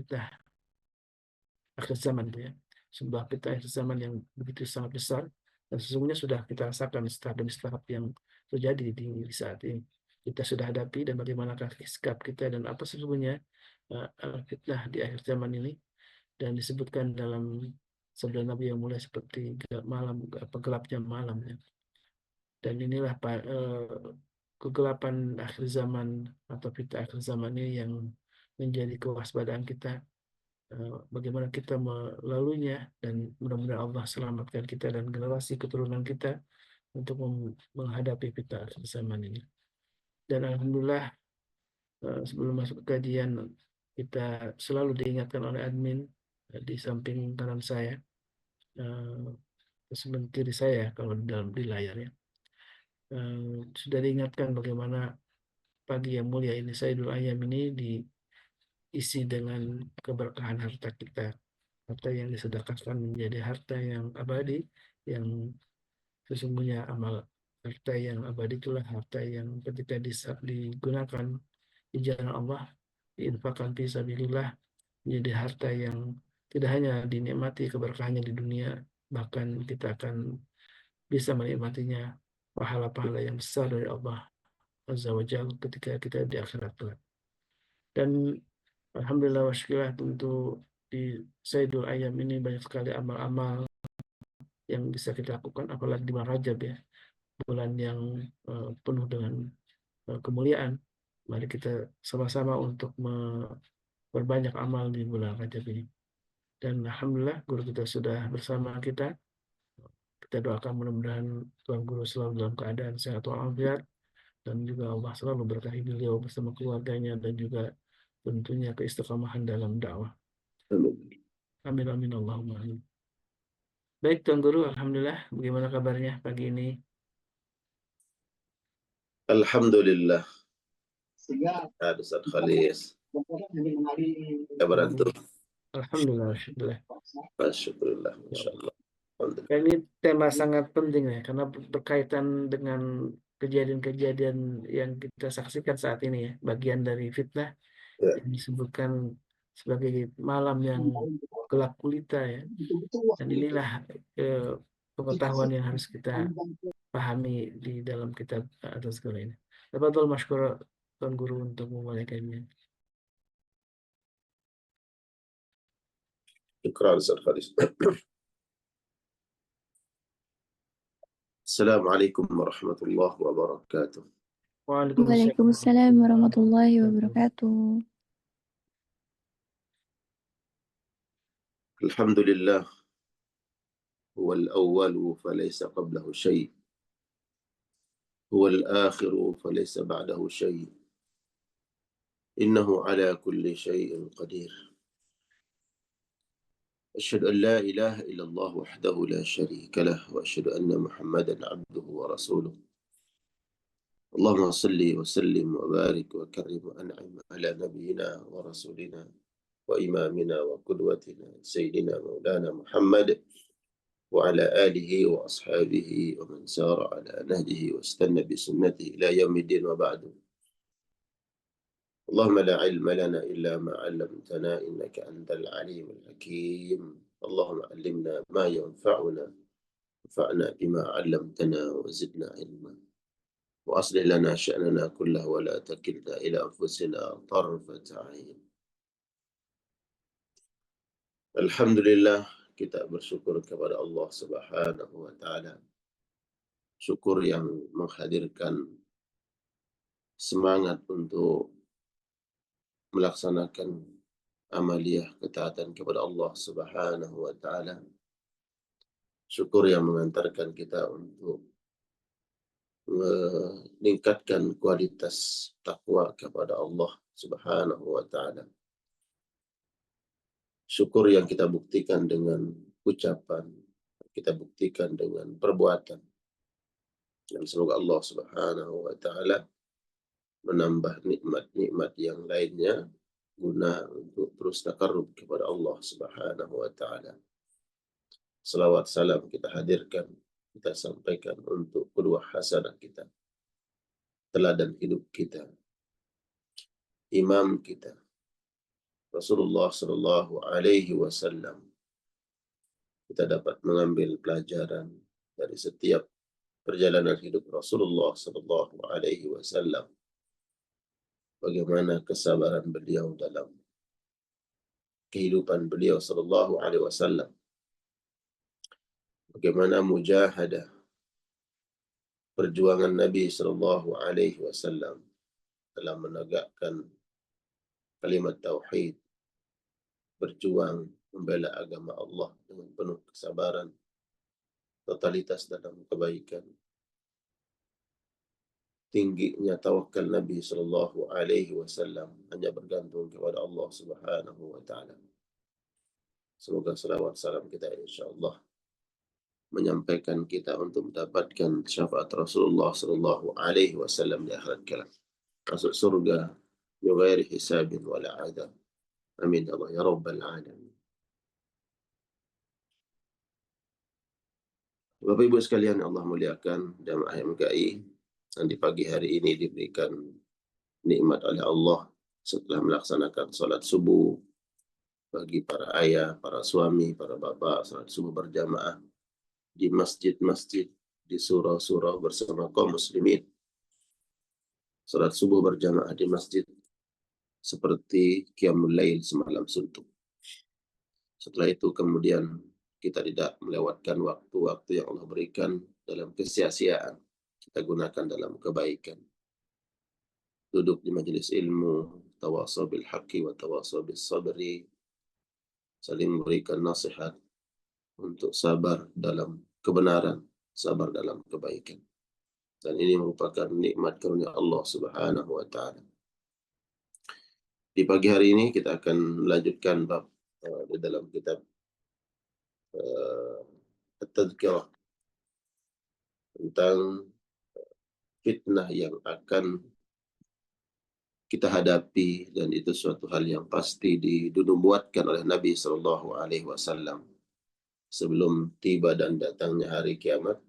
fitnah akhir zaman ya. Sebuah fitnah akhir zaman yang begitu sangat besar dan sesungguhnya sudah kita rasakan tahap demi tahap yang terjadi di saat ini. Kita sudah hadapi dan bagaimanakah sikap kita dan apa sesungguhnya fitnah di akhir zaman ini, dan disebutkan dalam sabda Nabi yang mulai seperti malam, gelapnya malam ya. Dan inilah kegelapan akhir zaman atau fitnah akhir zaman ini yang menjadi kewaspadaan kita, bagaimana kita melaluinya, dan mudah-mudahan Allah selamatkan kita dan generasi keturunan kita untuk menghadapi fitnah akhir zaman ini. Dan alhamdulillah sebelum masuk ke kajian kita selalu diingatkan oleh admin di samping kanan saya, sebelah kiri saya kalau di layar ya, sudah diingatkan bagaimana pagi yang mulia ini Sayyidul Ayyam ini diisi dengan keberkahan harta kita, harta yang disedekahkan menjadi harta yang abadi, yang sesungguhnya amal harta yang abadi itulah harta yang ketika digunakan di jalan Allah, diinfakkan fi sabilillah, menjadi harta yang tidak hanya dinikmati keberkahannya di dunia, bahkan kita akan bisa menikmatinya pahala-pahala yang besar dari Allah Azza wa Jalla ketika kita di akhirat kelak. Dan alhamdulillah wa syukurlah, tentu di Sayyidul Ayyam ini banyak sekali amal-amal yang bisa kita lakukan, apalagi di bulan Rajab ya, bulan yang penuh dengan kemuliaan. Mari kita sama-sama untuk memperbanyak amal di bulan Rajab ini. Dan alhamdulillah guru kita sudah bersama kita. Kita doakan mudah-mudahan Tuan Guru selalu dalam keadaan sehat walafiat, dan juga Allah selalu berkahi beliau bersama keluarganya dan juga tentunya keistiqomahan dalam dakwah. Amin amin Allahumma amin. Baik Tuan Guru, alhamdulillah. Bagaimana kabarnya pagi ini? Alhamdulillah. Ada Ustaz Khalis. Kabar antum? Alhamdulillah, alhamdulillah. Alhamdulillah, masya Allah. Ini tema sangat penting ya, karena berkaitan dengan kejadian-kejadian yang kita saksikan saat ini ya, bagian dari fitnah yang disebutkan sebagai malam yang gelap gulita ya. Dan inilah pengetahuan yang harus kita pahami di dalam kitab atas segala ini. Tafadhol masykur Tuan Guru untuk memulai kajian. Syukran Ustaz Khalis. Assalamualaikum warahmatullahi wabarakatuh. Waalaikumsalam warahmatullahi wabarakatuh. Alhamdulillah, huwal awwalu falaysa qablahu syai', huwal akhiru falaysa ba'dahu syai', innahu ala kulli syai'in qadir. أشهد أن لا إله إلا الله وحده لا شريك له وأشهد أن محمدا عبده ورسوله اللهم صل وسلم وبارك وكرم وأنعم على نبينا ورسولنا وإمامنا وقدوتنا سيدنا مولانا محمد وعلى آله وأصحابه ومن سار على نهجه واستنى بسنته إلى يوم الدين وبعد. اللهم لا علم لنا إلا ما علمتنا إنك أنت العليم الحكيم. اللهم علمنا ما ينفعنا وانفعنا بما علمتنا وزدنا علما وأصلح لنا شأننا كله ولا تكلنا إلى أنفسنا طرفة عين. Alhamdulillah, kita bersyukur kepada Allah Subhanahu wa Ta'ala. Syukur yang menghadirkan semangat untuk melaksanakan amaliyah ketaatan kepada Allah Subhanahu wa Ta'ala. Syukur yang mengantarkan kita untuk meningkatkan kualitas takwa kepada Allah Subhanahu wa Ta'ala. Syukur yang kita buktikan dengan ucapan, kita buktikan dengan perbuatan. Dan semoga Allah Subhanahu wa Ta'ala menambah nikmat-nikmat yang lainnya guna untuk terus takarrub kepada Allah Subhanahu wa Ta'ala. Salawat salam kita hadirkan, kita sampaikan untuk qudwah hasanah kita, teladan hidup kita, imam kita, Rasulullah Sallallahu Alaihi Wasallam. Kita dapat mengambil pelajaran dari setiap perjalanan hidup Rasulullah Sallallahu Alaihi Wasallam. Bagaimana kesabaran beliau dalam kehidupan beliau Sallallahu Alaihi Wasallam. Bagaimana mujahadah perjuangan Nabi Sallallahu Alaihi Wasallam dalam menegakkan kalimat tauhid, berjuang membela agama Allah dengan penuh kesabaran, totalitas dalam kebaikan. Tingginya tawakal Nabi Sallallahu Alaihi Wasallam hanya bergantung kepada Allah Subhanahu Wa Taala. Semoga salawat salam kita insyaAllah menyampaikan kita untuk mendapatkan syafaat Rasulullah Sallallahu Alaihi Wasallam di akhirat kelak. Masuk surga bighairi hisabin wala adab. Amin Allah ya rabbal alamin. Bapak Ibu sekalian Allah muliakan, jamaah MKI yang di pagi hari ini diberikan nikmat oleh Allah setelah melaksanakan salat subuh bagi para ayah, para suami, para bapak, salat subuh berjamaah di masjid-masjid, di surau-surau bersama kaum muslimin. Salat subuh berjamaah di masjid seperti qiyamul lail semalam suntuk. Setelah itu kemudian kita tidak melewatkan waktu-waktu yang Allah berikan dalam kesia-siaan. Kita gunakan dalam kebaikan. Duduk di majelis ilmu, tawasau bil haqqi wa tawasau bis sabri, saling memberikan nasihat untuk sabar dalam kebenaran, sabar dalam kebaikan. Dan ini merupakan nikmat karunia Allah Subhanahu wa Ta'ala. Di pagi hari ini kita akan melanjutkan bab di dalam kitab At-Tadhkirah tentang fitnah yang akan kita hadapi, dan itu suatu hal yang pasti dinubuatkan oleh Nabi Sallallahu Alaihi Wasallam sebelum tiba dan datangnya hari kiamat.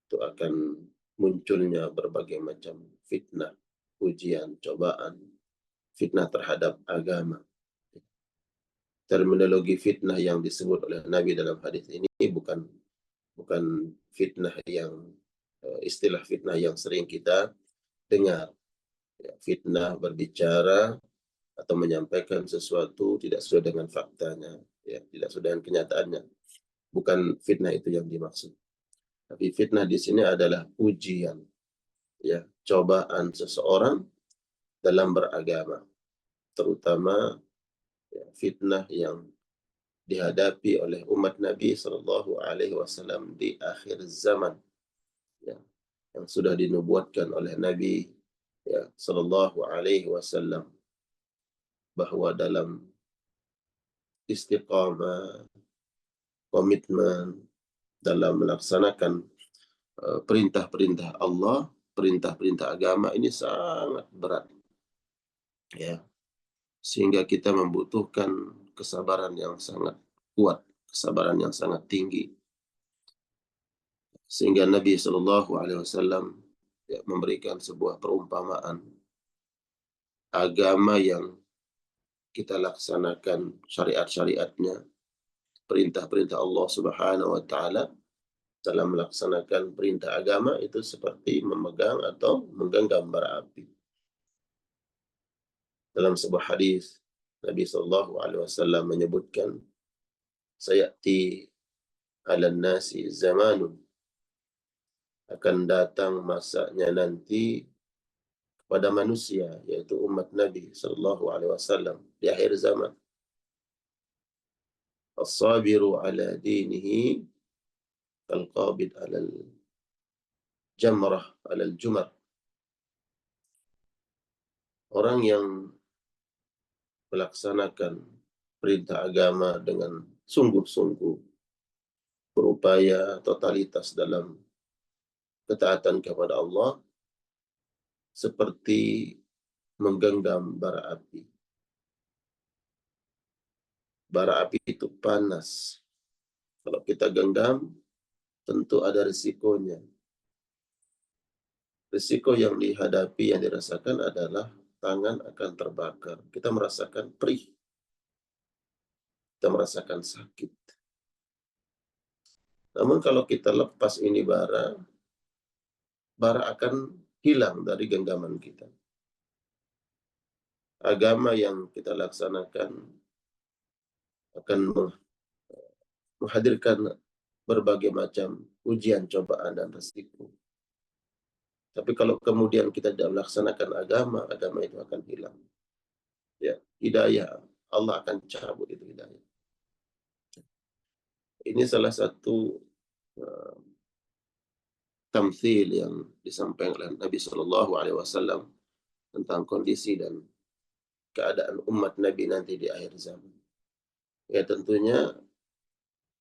Itu akan munculnya berbagai macam fitnah, ujian, cobaan, fitnah terhadap agama. Terminologi fitnah yang disebut oleh Nabi dalam hadis ini bukan fitnah yang istilah fitnah yang sering kita dengar. Ya, fitnah berbicara atau menyampaikan sesuatu tidak sesuai dengan faktanya, ya, tidak sesuai dengan kenyataannya. Bukan fitnah itu yang dimaksud. Tapi fitnah di sini adalah ujian, ya, cobaan seseorang dalam beragama, terutama ya, fitnah yang dihadapi oleh umat Nabi Sallallahu Alaihi Wasallam di akhir zaman, ya, yang sudah dinubuatkan oleh Nabi ya, Sallallahu Alaihi Wasallam, bahwa dalam istiqamah, komitmen dalam melaksanakan perintah-perintah Allah, perintah-perintah agama ini sangat berat, ya, sehingga kita membutuhkan kesabaran yang sangat kuat, kesabaran yang sangat tinggi. Sehingga Nabi Shallallahu Alaihi Wasallam ya, memberikan sebuah perumpamaan agama yang kita laksanakan syariat-syariatnya, perintah-perintah Allah Subhanahu Wa Taala dalam melaksanakan perintah agama itu seperti memegang atau menggenggam bara api. Dalam sebuah hadis Nabi Shallallahu Alaihi Wasallam menyebutkan, sayati ala nasi zamanun, akan datang masanya nanti kepada manusia, yaitu umat Nabi Shallallahu Alaihi Wasallam di akhir zaman, as-sabiru ala dinihi kal-qabid ala jamrah ala al-jumar. Orang yang melaksanakan perintah agama dengan sungguh-sungguh, berupaya totalitas dalam ketaatan kepada Allah, seperti menggenggam bara api. Bara api itu panas. Kalau kita genggam, tentu ada risikonya. Risiko yang dihadapi, yang dirasakan adalah tangan akan terbakar. Kita merasakan perih kita merasakan sakit. Namun kalau kita lepas ini bara akan hilang dari genggaman kita. Agama yang kita laksanakan akan menghadirkan berbagai macam ujian, cobaan, dan resiko. Tapi kalau kemudian kita tidak melaksanakan agama itu akan hilang. Ya, hidayah, Allah akan cabut itu hidayah. Ini salah satu tamthil yang disampaikan oleh Nabi Shallallahu Alaihi Wasallam tentang kondisi dan keadaan umat Nabi nanti di akhir zaman. Ya tentunya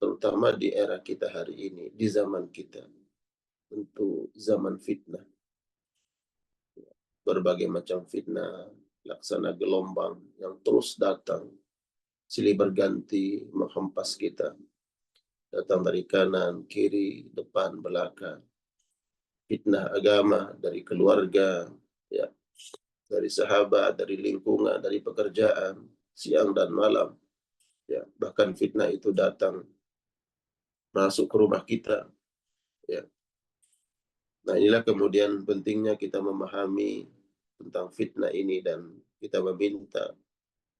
terutama di era kita hari ini, di zaman kita, tentu zaman fitnah. Berbagai macam fitnah, laksana gelombang yang terus datang, silih berganti menghempas kita. Datang dari kanan, kiri, depan, belakang. Fitnah agama, dari keluarga, ya, dari sahabat, dari lingkungan, dari pekerjaan, siang dan malam. Ya, bahkan fitnah itu datang masuk ke rumah kita. Ya. Nah, inilah kemudian pentingnya kita memahami tentang fitnah ini dan kita meminta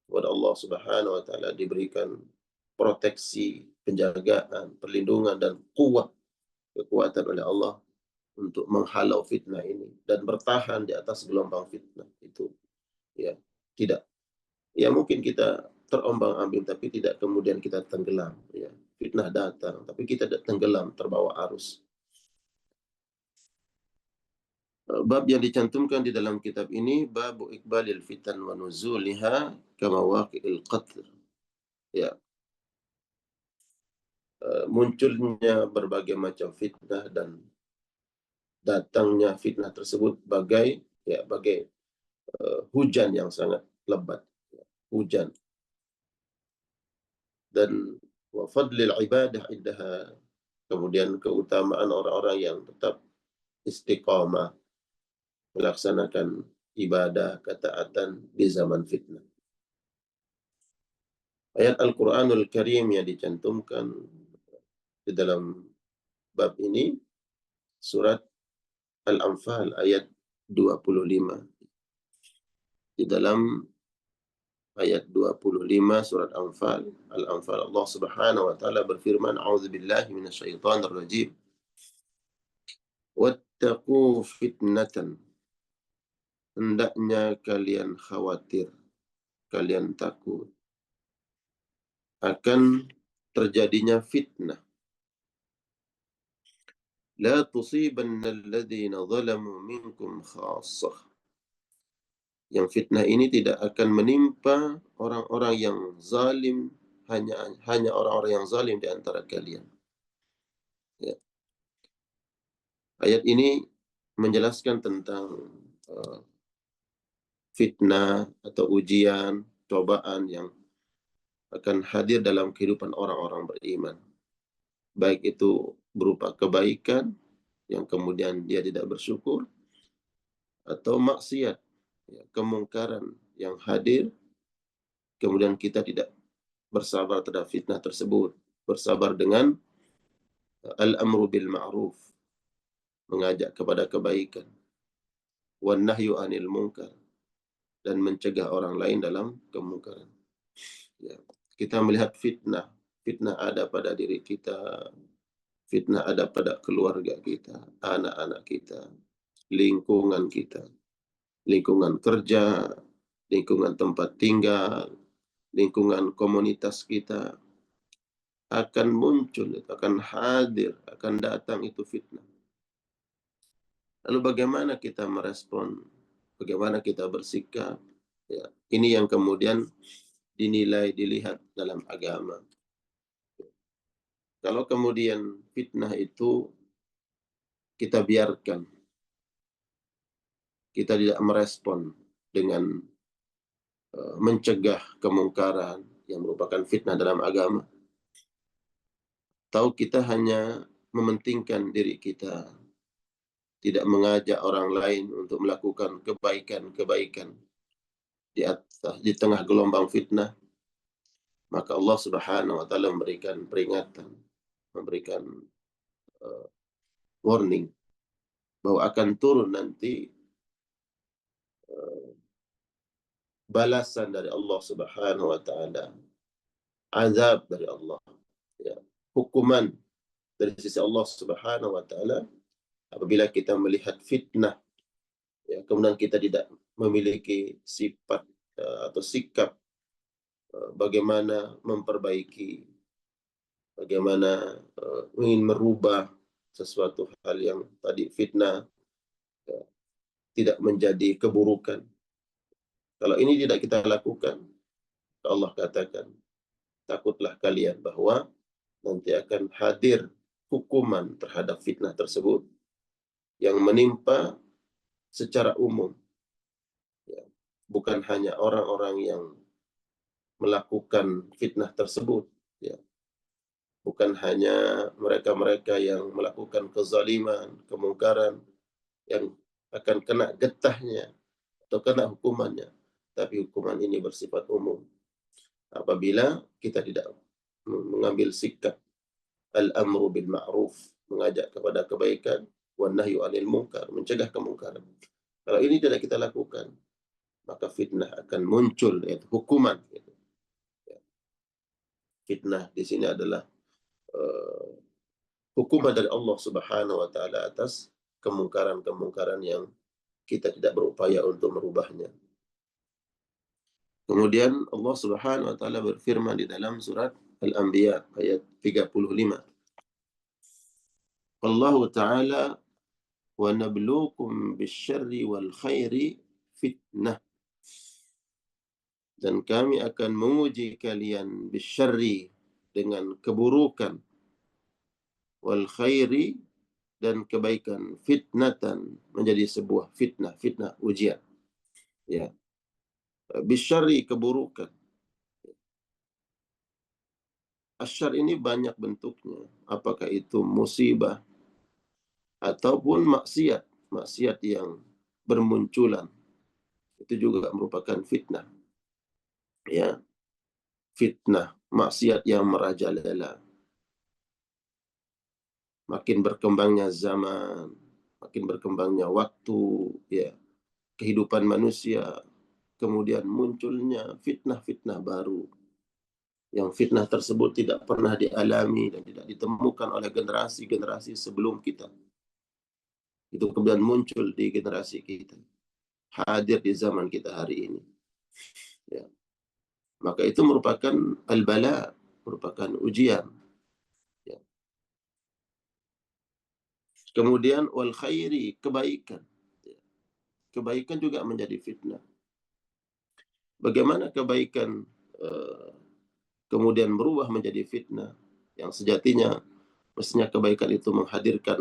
kepada Allah Subhanahu wa taala diberikan proteksi, penjagaan, perlindungan dan kekuatan oleh Allah untuk menghalau fitnah ini dan bertahan di atas gelombang fitnah itu. Ya, tidak. Ya mungkin kita terombang-ambing tapi tidak kemudian kita tenggelam, ya. Fitnah datang tapi kita tidak tenggelam terbawa arus. Bab yang dicantumkan di dalam kitab ini bab iqbalil fitan wa nuzuliha kama waqi'il qatl. Ya. Munculnya berbagai macam fitnah dan datangnya fitnah tersebut bagai hujan yang sangat lebat, ya. Hujan. Dan wa fadlil ibadah indaha, kemudian keutamaan orang-orang yang tetap istiqamah melaksanakan ibadah, ketaatan di zaman fitnah. Ayat Al-Quranul Karim yang dicantumkan di dalam bab ini, surat Al-Anfal ayat 25. Di dalam ayat 25 surat Al-Anfal, Allah Subhanahu wa taala berfirman, "A'udzubillahi minasyaitonir rajim. Wattaqu fitnatan." Hendaknya kalian khawatir, kalian takut akan terjadinya fitnah. La tusibanna alladhina zalamu minkum khassah. Yang fitnah ini tidak akan menimpa orang-orang yang zalim, hanya orang-orang yang zalim di antara kalian. Ya. Ayat ini menjelaskan tentang fitnah atau ujian, cobaan yang akan hadir dalam kehidupan orang-orang beriman. Baik itu berupa kebaikan yang kemudian dia tidak bersyukur, atau maksiat, ya, kemungkaran yang hadir, kemudian kita tidak bersabar terhadap fitnah tersebut, bersabar dengan al-amru bil ma'ruf, mengajak kepada kebaikan, wan nahyu anil munkar, dan mencegah orang lain dalam kemungkaran. Ya, kita melihat fitnah ada pada diri kita, fitnah ada pada keluarga kita, anak-anak kita, lingkungan kita, lingkungan kerja, lingkungan tempat tinggal, lingkungan komunitas kita, akan muncul, akan hadir, akan datang itu fitnah. Lalu bagaimana kita merespon? Bagaimana kita bersikap? Ya, ini yang kemudian dilihat dalam agama. Kalau kemudian fitnah itu kita biarkan, kita tidak merespon dengan mencegah kemungkaran yang merupakan fitnah dalam agama, atau kita hanya mementingkan diri kita, tidak mengajak orang lain untuk melakukan kebaikan-kebaikan di tengah gelombang fitnah, maka Allah Subhanahu wa taala memberikan peringatan, memberikan warning bahwa akan turun nanti balasan dari Allah Subhanahu wa taala, azab dari Allah, ya, hukuman dari sisi Allah Subhanahu wa taala apabila kita melihat fitnah, ya, kemudian kita tidak memiliki sifat atau sikap bagaimana memperbaiki, bagaimana ingin merubah sesuatu hal yang tadi fitnah, ya, tidak menjadi keburukan. Kalau ini tidak kita lakukan, Allah katakan, takutlah kalian bahwa nanti akan hadir hukuman terhadap fitnah tersebut yang menimpa secara umum. Ya, bukan hanya orang-orang yang melakukan fitnah tersebut, ya, bukan hanya mereka-mereka yang melakukan kezaliman, kemungkaran yang akan kena getahnya atau kena hukumannya, tapi hukuman ini bersifat umum. Apabila kita tidak mengambil sikap al-amru bil ma'ruf, mengajak kepada kebaikan, wan nahyu 'anil munkar, mencegah kemungkaran. Kalau ini tidak kita lakukan, maka fitnah akan muncul, yaitu hukuman. Fitnah di sini adalah hukuman dari Allah Subhanahu wa taala atas kemungkaran-kemungkaran yang kita tidak berupaya untuk merubahnya. Kemudian Allah Subhanahu wa taala berfirman di dalam surat Al-Anbiya ayat 35. Allah taala wa nabluukum bisyarri wal khairi fitnah. Dan kami akan menguji kalian bisyarri, dengan keburukan, wal khairi, dan kebaikan, fitnatan, menjadi sebuah fitnah, fitnah ujian. Ya. Bisyarri, keburukan. Asyar ini banyak bentuknya. Apakah itu musibah ataupun maksiat, maksiat yang bermunculan. Itu juga merupakan fitnah. Ya, fitnah, maksiat yang merajalela. Makin berkembangnya zaman, makin berkembangnya waktu, ya, kehidupan manusia, kemudian munculnya fitnah-fitnah baru. Yang fitnah tersebut tidak pernah dialami dan tidak ditemukan oleh generasi-generasi sebelum kita. Itu kemudian muncul di generasi kita, hadir di zaman kita hari ini. Ya. Maka itu merupakan al-bala, merupakan ujian. Ya. Kemudian wal khairi, kebaikan. Ya. Kebaikan juga menjadi fitnah. Bagaimana kebaikan kemudian berubah menjadi fitnah, yang sejatinya mestinya kebaikan itu menghadirkan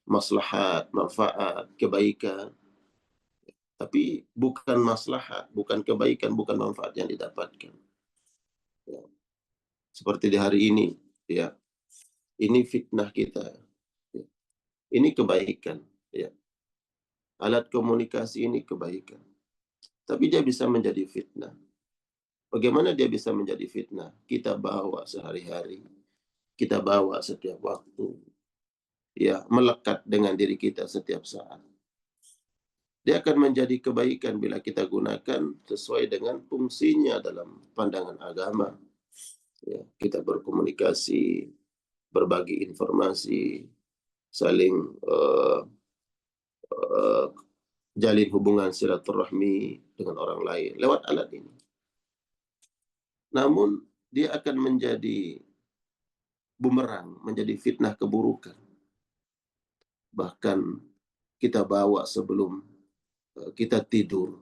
maslahat, manfaat, kebaikan. Tapi bukan maslahat, bukan kebaikan, bukan manfaat yang didapatkan. Ya. Seperti di hari ini, ya, ini fitnah kita. Ya. Ini kebaikan. Ya. Alat komunikasi ini kebaikan. Tapi dia bisa menjadi fitnah. Bagaimana dia bisa menjadi fitnah? Kita bawa sehari-hari, kita bawa setiap waktu, ya, melekat dengan diri kita setiap saat. Dia akan menjadi kebaikan bila kita gunakan sesuai dengan fungsinya dalam pandangan agama. Ya, kita berkomunikasi, berbagi informasi, saling jalin hubungan silaturahmi dengan orang lain lewat alat ini. Namun dia akan menjadi bumerang, menjadi fitnah keburukan. Bahkan kita bawa sebelum kita tidur,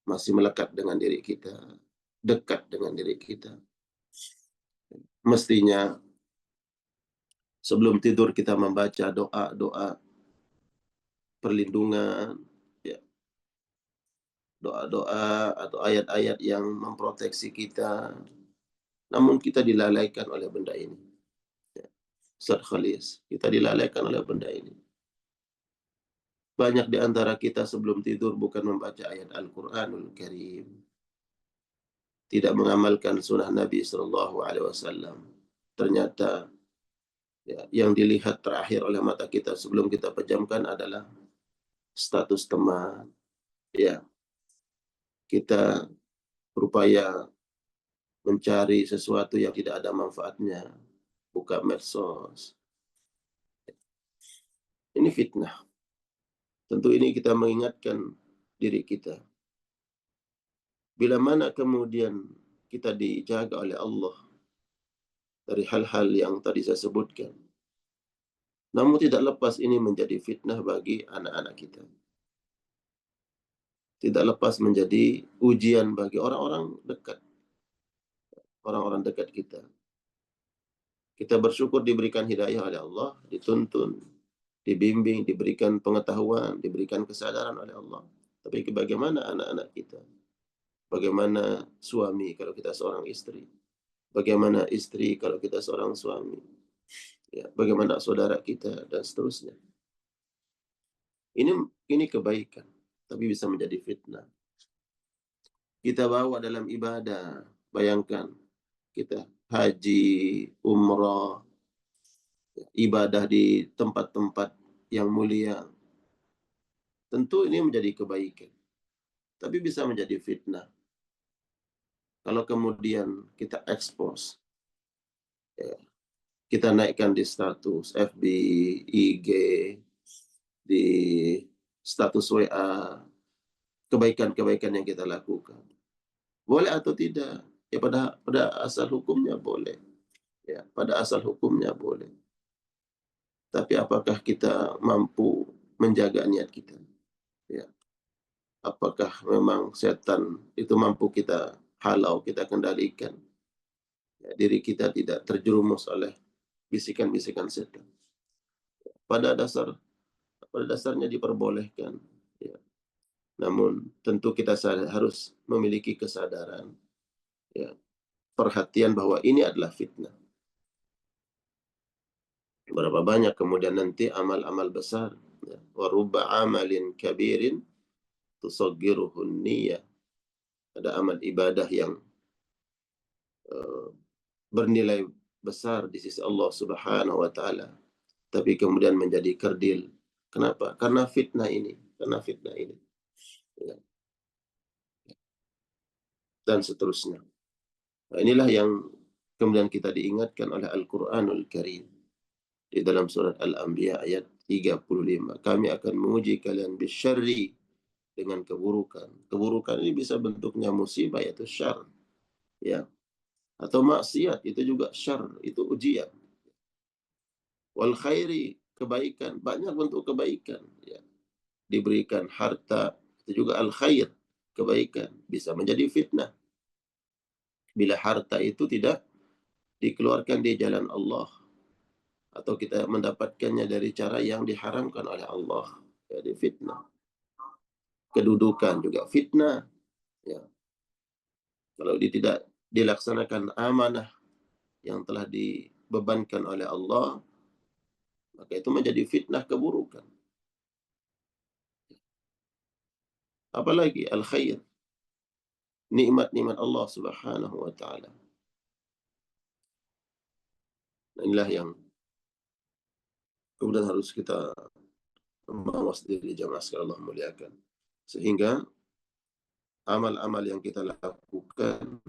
masih melekat dengan diri kita, dekat dengan diri kita. Mestinya sebelum tidur kita membaca doa-doa perlindungan, ya, doa-doa atau ayat-ayat yang memproteksi kita. Namun kita dilalaikan oleh benda ini. Ya. Ustaz Khalis, kita dilalaikan oleh benda ini. Banyak di antara kita sebelum tidur bukan membaca ayat Al-Quranul Karim. tidak mengamalkan sunnah Nabi Shallallahu Alaihi Wasallam. Ternyata ya, yang dilihat terakhir oleh mata kita sebelum kita pejamkan adalah status teman. Ya, kita berupaya mencari sesuatu yang tidak ada manfaatnya, buka medsos. Ini fitnah. Tentu ini kita mengingatkan diri kita. Bila mana kemudian kita dijaga oleh Allah dari hal-hal yang tadi saya sebutkan, namun tidak lepas ini menjadi fitnah bagi anak-anak kita. Tidak lepas menjadi ujian bagi orang-orang dekat. Orang-orang dekat kita. Kita bersyukur diberikan hidayah oleh Allah, dituntun, dibimbing, diberikan pengetahuan, diberikan kesadaran oleh Allah. Tapi bagaimana anak-anak kita? Bagaimana suami kalau kita seorang istri? Bagaimana istri kalau kita seorang suami? Ya, bagaimana saudara kita dan seterusnya. Ini kebaikan, tapi bisa menjadi fitnah. Kita bawa dalam ibadah, bayangkan kita haji, umrah, ibadah di tempat-tempat yang mulia. Tentu ini menjadi kebaikan, tapi bisa menjadi fitnah. Kalau kemudian kita expose, ya, kita naikkan di status FB, IG, di status WA, kebaikan-kebaikan yang kita lakukan. Boleh atau tidak? Ya pada asal hukumnya boleh. Ya, pada asal hukumnya boleh. Tapi apakah kita mampu menjaga niat kita? Ya. Apakah memang setan itu mampu kita halau, kita kendalikan? Ya, diri kita tidak terjerumus oleh bisikan-bisikan setan. Pada dasarnya diperbolehkan. Ya. Namun tentu kita harus memiliki kesadaran, ya, perhatian bahwa ini adalah fitnah. Berapa banyak kemudian nanti amal-amal besar, ya. Wa rubba amalin kabirin tusaggiruhun niyah. Ada amal ibadah yang bernilai besar di sisi Allah Subhanahu wa taala, tapi kemudian menjadi kerdil. Kenapa? Karena fitnah ini, Ya. Dan seterusnya. Nah, inilah yang kemudian kita diingatkan oleh Al-Qur'anul Karim di dalam surat Al-Anbiya ayat 35. Kami akan menguji kalian bisyarri, dengan keburukan. Keburukan ini bisa bentuknya musibah, yaitu syar. Ya. Atau maksiat, itu juga syar, itu ujian. Wal khairi, kebaikan, banyak bentuk kebaikan. Ya. Diberikan harta, itu juga al khair, kebaikan. Bisa menjadi fitnah. Bila harta itu tidak dikeluarkan di jalan Allah, atau kita mendapatkannya dari cara yang diharamkan oleh Allah, jadi fitnah. Kedudukan juga fitnah. Ya. Kalau tidak dilaksanakan amanah yang telah dibebankan oleh Allah, maka itu menjadi fitnah keburukan. Apalagi al-khair, nikmat-nikmat Allah Subhanahu wa taala. Inilah yang kemudian harus kita mawas diri jamaah sekalian Allah muliakan. Sehingga amal-amal yang kita lakukan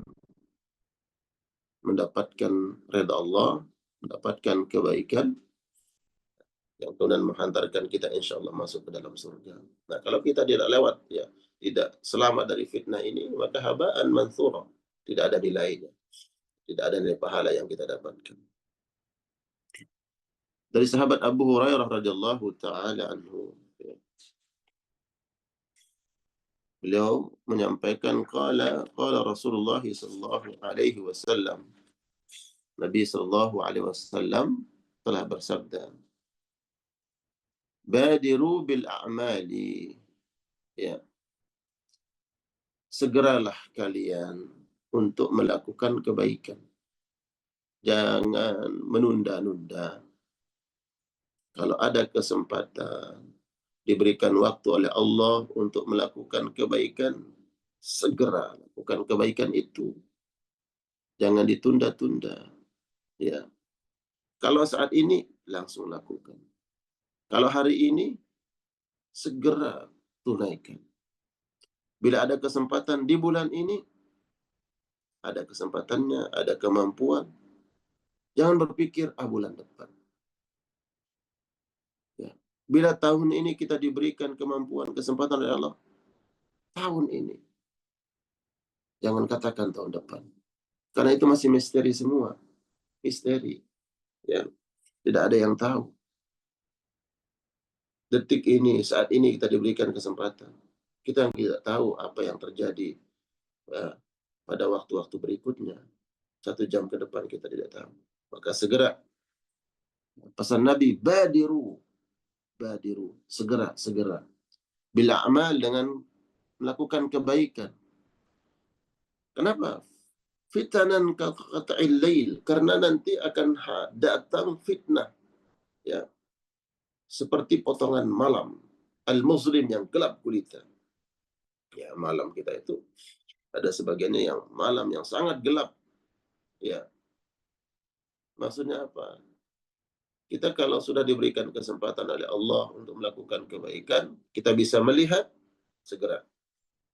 mendapatkan redha Allah, mendapatkan kebaikan yang kemudian menghantarkan kita insya Allah masuk ke dalam surga. Nah, kalau kita tidak lewat, ya, tidak selamat dari fitnah ini, maka habaan mansura, tidak ada nilainya, tidak ada nilai pahala yang kita dapatkan. Dari sahabat Abu Hurairah radhiyallahu taala anhu, ya, beliau menyampaikan qala Rasulullah sallallahu alaihi wasallam, Nabi sallallahu alaihi wasallam telah bersabda, badiru bil a'mali, ya, segeralah kalian untuk melakukan kebaikan. Jangan menunda-nunda. Kalau ada kesempatan, diberikan waktu oleh Allah untuk melakukan kebaikan, segera lakukan kebaikan itu. Jangan ditunda-tunda. Ya. Kalau saat ini langsung lakukan. Kalau hari ini segera tunaikan. Bila ada kesempatan di bulan ini, ada kesempatannya, ada kemampuan, jangan berpikir bulan depan. Ya. Bila tahun ini kita diberikan kemampuan, kesempatan oleh Allah, tahun ini. Jangan katakan tahun depan. Karena itu masih misteri semua. Misteri. Ya. Tidak ada yang tahu. Detik ini, saat ini kita diberikan kesempatan. Kita tidak tahu apa yang terjadi pada waktu-waktu berikutnya. 1 jam ke depan kita tidak tahu. Maka segera. Pesan Nabi, badiru. Segera. Bila amal dengan melakukan kebaikan. Kenapa? Fitanan qata'il lail. Karena nanti akan datang fitnah. Ya. Seperti potongan malam. Al-Muslim yang gelap gulita. Ya, malam kita itu ada sebagiannya yang malam yang sangat gelap. Ya. Maksudnya apa? Kita kalau sudah diberikan kesempatan oleh Allah untuk melakukan kebaikan, kita bisa melihat, segera.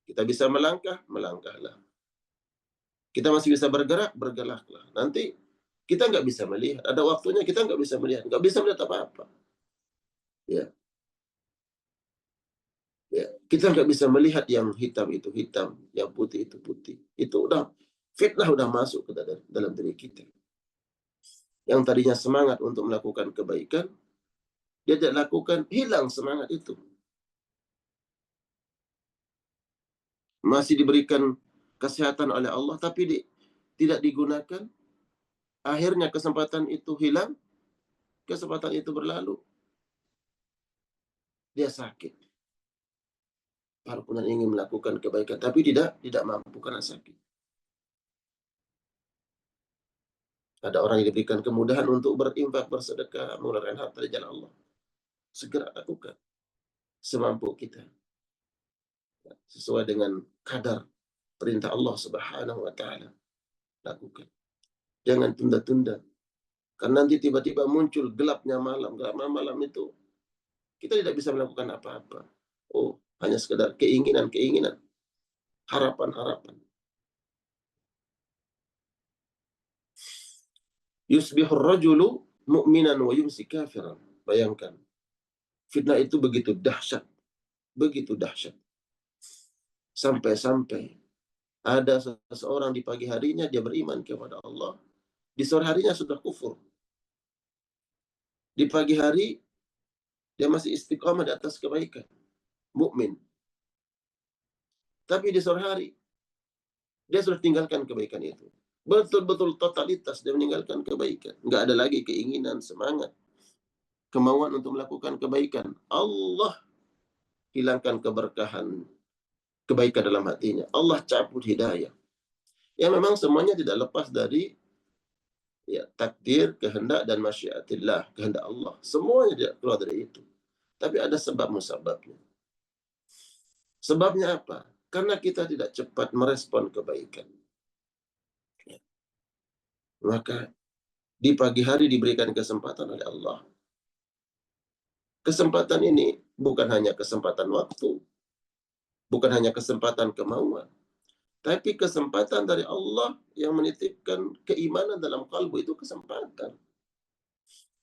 Kita bisa melangkah, melangkahlah. Kita masih bisa bergerak, bergeraklah. Nanti kita nggak bisa melihat. Ada waktunya kita nggak bisa melihat apa-apa. Ya. Kita nggak bisa melihat yang hitam itu hitam, yang putih itu putih. Itu udah fitnah udah masuk ke dalam diri kita. Yang tadinya semangat untuk melakukan kebaikan, dia tidak lakukan, hilang semangat itu. Masih diberikan kesehatan oleh Allah, tapi tidak digunakan. Akhirnya kesempatan itu hilang, kesempatan itu berlalu. Dia sakit. Walaupun ingin melakukan kebaikan, tapi tidak mampu karena sakit. Ada orang yang diberikan kemudahan untuk berinfak, bersedekah, mengeluarkan harta di jalan Allah. Segera lakukan. Semampu kita. Sesuai dengan kadar perintah Allah Subhanahu wa Ta'ala. Lakukan. Jangan tunda-tunda. Karena nanti tiba-tiba muncul gelapnya malam. Gelapnya malam itu kita tidak bisa melakukan apa-apa. Oh, hanya sekedar keinginan-keinginan. Harapan-harapan. Yusbihur rajulu mu'minan wa yumsi kafiran. Bayangkan. Fitnah itu begitu dahsyat. Begitu dahsyat. Sampai-sampai ada seseorang di pagi harinya dia beriman kepada Allah. Di sore harinya sudah kufur. Di pagi hari dia masih istiqamah di atas kebaikan. Mukmin. Tapi di sore hari dia sudah tinggalkan kebaikan itu. Betul-betul totalitas dia meninggalkan kebaikan. Nggak ada lagi keinginan, semangat, kemauan untuk melakukan kebaikan. Allah hilangkan keberkahan, kebaikan dalam hatinya. Allah cabut hidayah. Ya memang semuanya tidak lepas dari takdir, kehendak, dan masyiatillah, kehendak Allah. Semuanya tidak keluar dari itu. Tapi ada sebab musababnya. Sebabnya apa? Karena kita tidak cepat merespon kebaikan. Maka di pagi hari diberikan kesempatan oleh Allah. Kesempatan ini bukan hanya kesempatan waktu, bukan hanya kesempatan kemauan, tapi kesempatan dari Allah yang menitipkan keimanan dalam kalbu, itu kesempatan.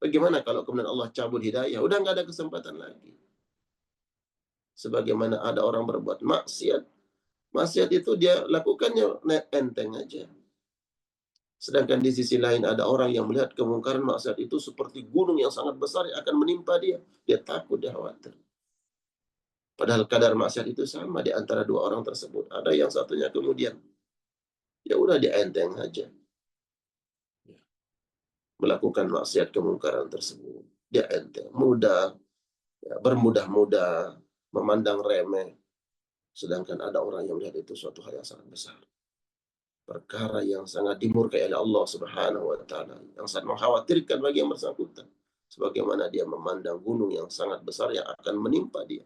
Bagaimana kalau kemudian Allah cabut hidayah? Udah nggak ada kesempatan lagi. Sebagaimana ada orang berbuat maksiat. Maksiat itu dia lakukannya enteng aja. Sedangkan di sisi lain ada orang yang melihat kemungkaran maksiat itu seperti gunung yang sangat besar yang akan menimpa dia. Dia takut, dia khawatir. Padahal kadar maksiat itu sama di antara dua orang tersebut. Ada yang satunya kemudian, ya udah dia enteng aja. Melakukan maksiat kemungkaran tersebut. Dia enteng, mudah, bermudah-mudah, memandang remeh. Sedangkan ada orang yang melihat itu suatu hal yang sangat besar. Perkara yang sangat dimurkai oleh Allah Subhanahu wa Ta'ala, yang sangat mengkhawatirkan bagi yang bersangkutan, sebagaimana dia memandang gunung yang sangat besar yang akan menimpa dia.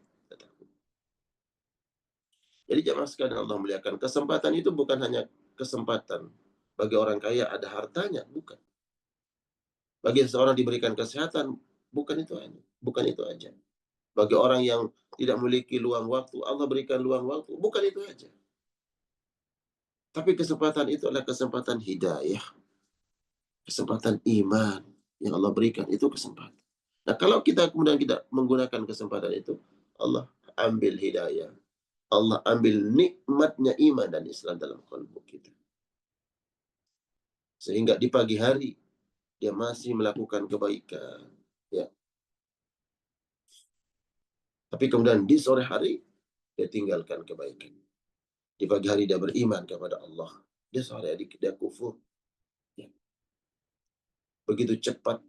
Jadi jamaah sekalian Allah muliakan, kesempatan itu bukan hanya kesempatan Bagi orang kaya ada hartanya, bukan. Bagi seseorang diberikan kesehatan, bukan itu aja. Bukan itu aja. Bagi orang yang tidak memiliki luang waktu, Allah berikan luang waktu, bukan itu aja. Tapi kesempatan itu adalah kesempatan hidayah, kesempatan iman yang Allah berikan, itu kesempatan. Nah, kalau kita kemudian tidak menggunakan kesempatan itu, Allah ambil hidayah, Allah ambil nikmatnya iman dan Islam dalam kalbu kita. Sehingga di pagi hari dia masih melakukan kebaikan, ya. Tapi kemudian di sore hari dia tinggalkan kebaikan. Di pagi hari dia beriman kepada Allah, di sore hari dia kufur. Ya. Begitu cepat,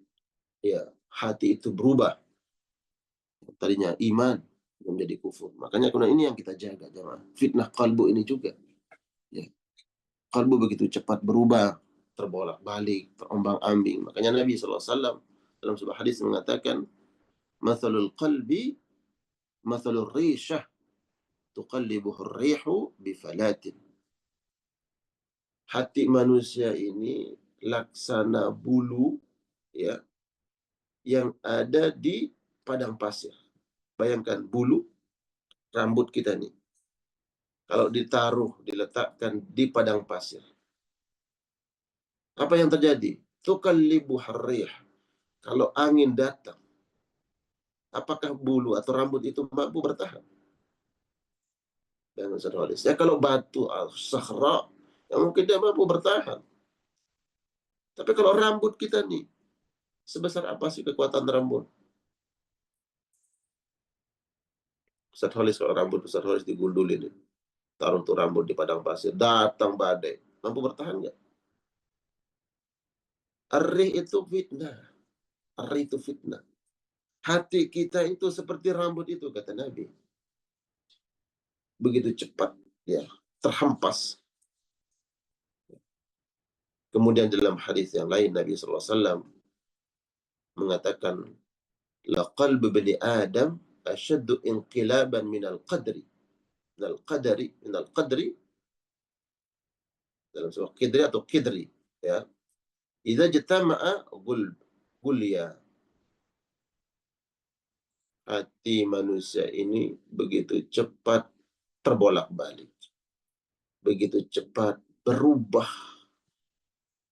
ya, hati itu berubah. Tadinya iman menjadi kufur. Makanya kemudian ini yang kita jaga, jemaah. Fitnah kalbu ini juga. Ya. Kalbu begitu cepat berubah, terbolak-balik, terombang-ambing. Makanya Nabi SAW dalam sebuah hadis mengatakan, "Mathalul qalbi, mathalul rishah, tuqallibuhur rihu bifalatin." Hati manusia ini laksana bulu, ya, yang ada di padang pasir. Bayangkan bulu rambut kita nih. Kalau ditaruh, diletakkan di padang pasir. Apa yang terjadi? Tuqallibu harrih. Kalau angin datang, apakah bulu atau rambut itu mampu bertahan? Dan ya, kalau batu al-sahra, ya mungkin dia mampu bertahan. Tapi kalau rambut kita nih, sebesar apa sih kekuatan rambut? Ustaz Holis, kalau rambut Ustaz Holis digundulin, taruh tuh rambut di padang pasir, datang badai, mampu bertahan nggak? Arih itu fitnah. Arih itu fitnah. Hati kita itu seperti rambut itu, kata Nabi. Begitu cepat, ya, terhempas. Kemudian dalam hadis yang lain, Nabi SAW mengatakan, la qalbu bani Adam asyaddu inqilaban minal qadri. Minal qadri, dalam sebuah qidri atau qidri, ya. Idza jatama'a gulya. Hati manusia ini begitu cepat terbolak-balik. Begitu cepat berubah.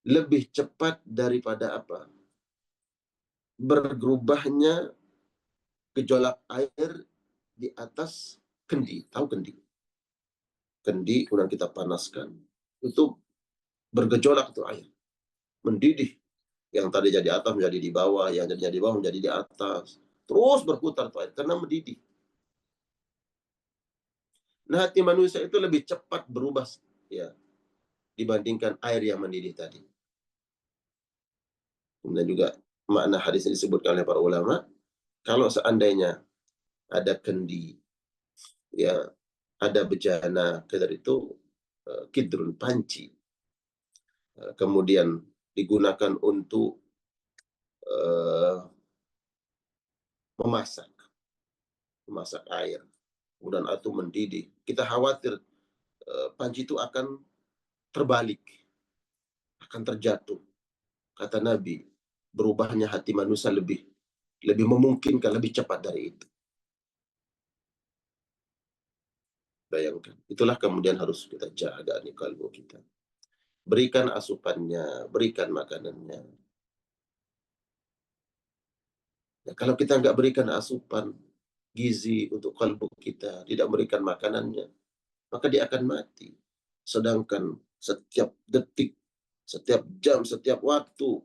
Lebih cepat daripada apa? Bergerubahnya gejolak air di atas kendi. Tahu kendi? Kendi kemudian kita panaskan. Itu bergejolak itu air. Mendidih. Yang tadi jadi atas menjadi di bawah, yang jadinya di bawah menjadi di atas. Terus berputar itu air karena mendidih. Nah, hati manusia itu lebih cepat berubah, ya, dibandingkan air yang mendidih tadi. Kemudian juga makna hadis ini disebutkan oleh para ulama, kalau seandainya ada kendi, ya, ada bejana, kedar itu kidrun, panci, kemudian digunakan untuk memasak air, kemudian itu mendidih. Kita khawatir panci itu akan terbalik, akan terjatuh. Kata Nabi, berubahnya hati manusia lebih memungkinkan, lebih cepat dari itu. Bayangkan. Itulah kemudian harus kita jaga nih kalbu kita. Berikan asupannya, berikan makanannya. Ya, kalau kita nggak berikan asupan gizi untuk kalbu kita, tidak berikan makanannya, maka dia akan mati. Sedangkan setiap detik, setiap jam, setiap waktu,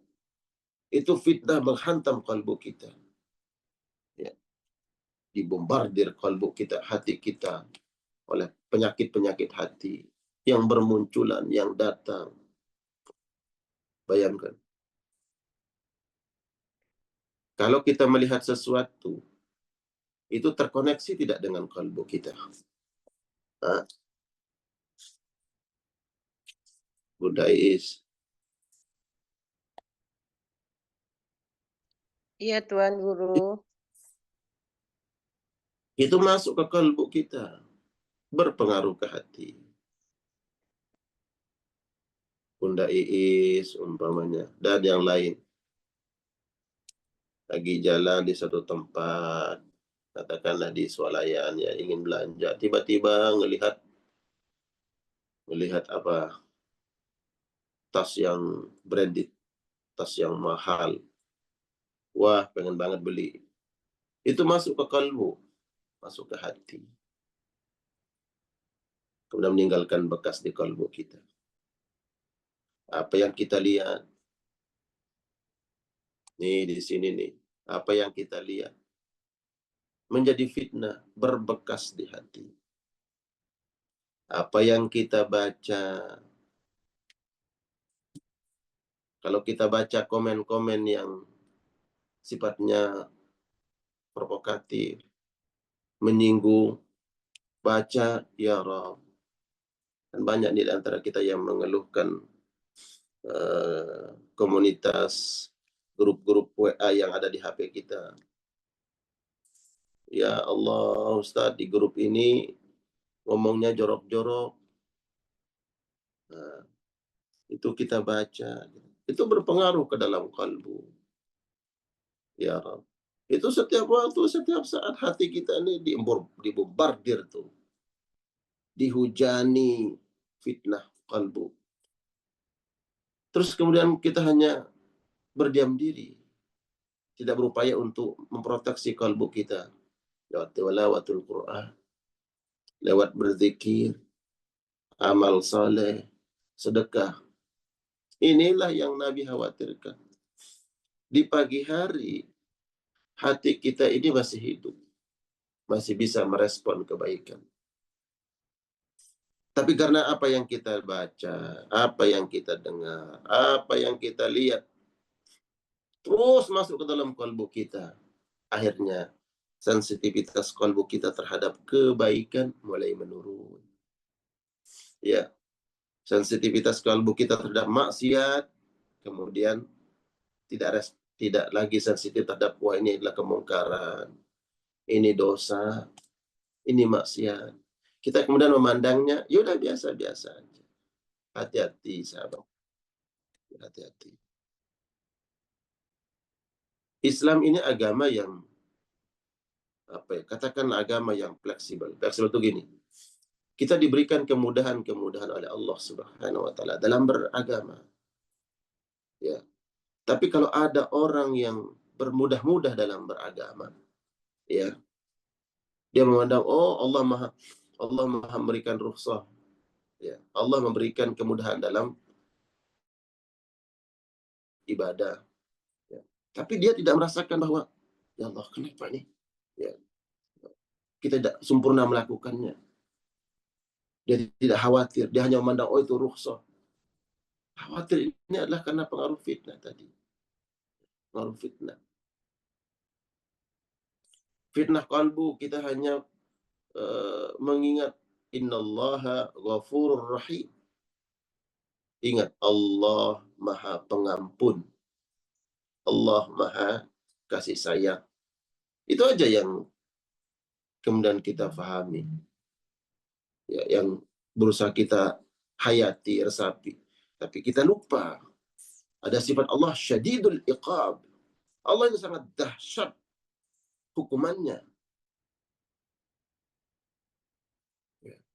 itu fitnah menghantam kalbu kita. Ya. Dibombardir kalbu kita, hati kita, oleh penyakit-penyakit hati yang bermunculan, yang datang. Bayangkan. Kalau kita melihat sesuatu, itu terkoneksi tidak dengan kalbu kita? Budais. Iya, Tuan Guru. Itu masuk ke kalbu kita, berpengaruh ke hati. Bunda Iis umpamanya, dan yang lain. Lagi jalan di satu tempat, katakanlah di swalayan, ya ingin belanja, tiba-tiba melihat apa, tas yang branded, tas yang mahal. Wah, pengen banget beli. Itu masuk ke kalbu, masuk ke hati. Kemudian meninggalkan bekas di kalbu kita. Apa yang kita lihat, nih di sini nih, apa yang kita lihat menjadi fitnah, berbekas di hati. Apa yang kita baca, kalau kita baca komen-komen yang sifatnya provokatif, menyinggung, baca, ya Rabb. Dan banyak di antara kita yang mengeluhkan komunitas, grup-grup WA yang ada di HP kita. Ya Allah, Ustadz, di grup ini ngomongnya jorok-jorok. Nah, itu kita baca. Itu berpengaruh ke dalam kalbu. Ya Rabb. Itu setiap waktu, setiap saat hati kita ini dibombardir tuh. Dihujani fitnah kalbu. Terus kemudian kita hanya berdiam diri. Tidak berupaya untuk memproteksi kalbu kita. Lewat tilawatul Quran. Lewat berzikir. Amal saleh. Sedekah. Inilah yang Nabi khawatirkan. Di pagi hari, hati kita ini masih hidup. Masih bisa merespon kebaikan. Tapi karena apa yang kita baca, apa yang kita dengar, apa yang kita lihat, terus masuk ke dalam kalbu kita. Akhirnya, sensitivitas kalbu kita terhadap kebaikan mulai menurun. Ya, sensitivitas kalbu kita terhadap maksiat, kemudian tidak lagi sensitif terhadap, wah ini adalah kemungkaran, ini dosa, ini maksiat. Kita kemudian memandangnya, yaudah biasa-biasa aja. Hati-hati, sahabat. Hati-hati. Islam ini agama yang katakanlah agama yang fleksibel. Fleksibel itu gini. Kita diberikan kemudahan-kemudahan oleh Allah Subhanahu wa taala dalam beragama. Ya. Tapi kalau ada orang yang bermudah-mudah dalam beragama, ya. Dia memandang, oh Allah Maha memberikan rukhsah. Ya. Allah memberikan kemudahan dalam ibadah. Ya. Tapi dia tidak merasakan bahwa, ya Allah, kenapa nih? Ya. Kita tidak sempurna melakukannya. Dia tidak khawatir, dia hanya memandang, oh itu rukhsah. Khawatir ini adalah karena pengaruh fitnah tadi. Pengaruh fitnah. Fitnah kalbu, kita hanya mengingat innallaha ghafurur rahim. Ingat, Allah Maha Pengampun. Allah Maha Kasih Sayang. Itu aja yang kemudian kita pahami. Ya, yang berusaha kita hayati, resapi. Tapi kita lupa. Ada sifat Allah syadidul iqab. Allah ini sangat dahsyat hukumannya.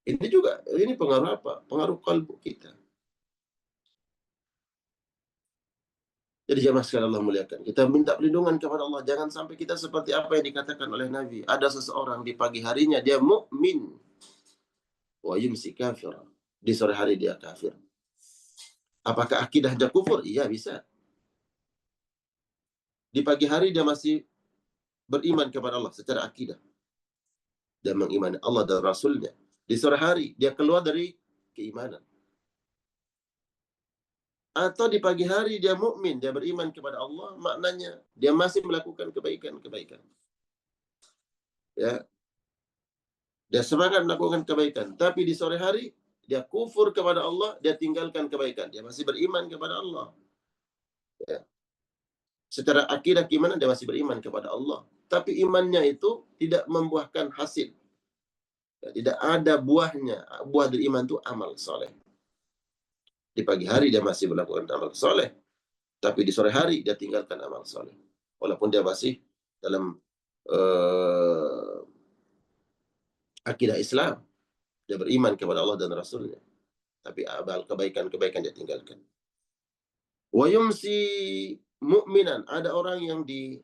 Ini pengaruh apa? Pengaruh kalbu kita. Jadi jamaah sekalian Allah muliakan. Kita minta perlindungan kepada Allah. Jangan sampai kita seperti apa yang dikatakan oleh Nabi. Ada seseorang di pagi harinya dia mukmin, wa yumsi kafir. Di sore hari dia kafir. Apakah akidahnya kufur? Iya, bisa. Di pagi hari dia masih beriman kepada Allah secara akidah. Dan mengimani Allah dan Rasulnya. Di sore hari dia keluar dari keimanan. Atau di pagi hari dia mukmin, dia beriman kepada Allah, maknanya dia masih melakukan kebaikan-kebaikan. Ya. Dia semangat melakukan kebaikan, tapi di sore hari dia kufur kepada Allah, dia tinggalkan kebaikan. Dia masih beriman kepada Allah. Ya. Secara akidah keimanan dia masih beriman kepada Allah, tapi imannya itu tidak membuahkan hasil. Ya, tidak ada buahnya. Buah dari iman itu amal soleh. Di pagi hari dia masih melakukan amal soleh, tapi di sore hari dia tinggalkan amal soleh. Walaupun dia masih dalam akidah Islam, dia beriman kepada Allah dan Rasulnya, tapi amal kebaikan-kebaikan dia tinggalkan. Wa yumsi mu'minan, ada orang yang di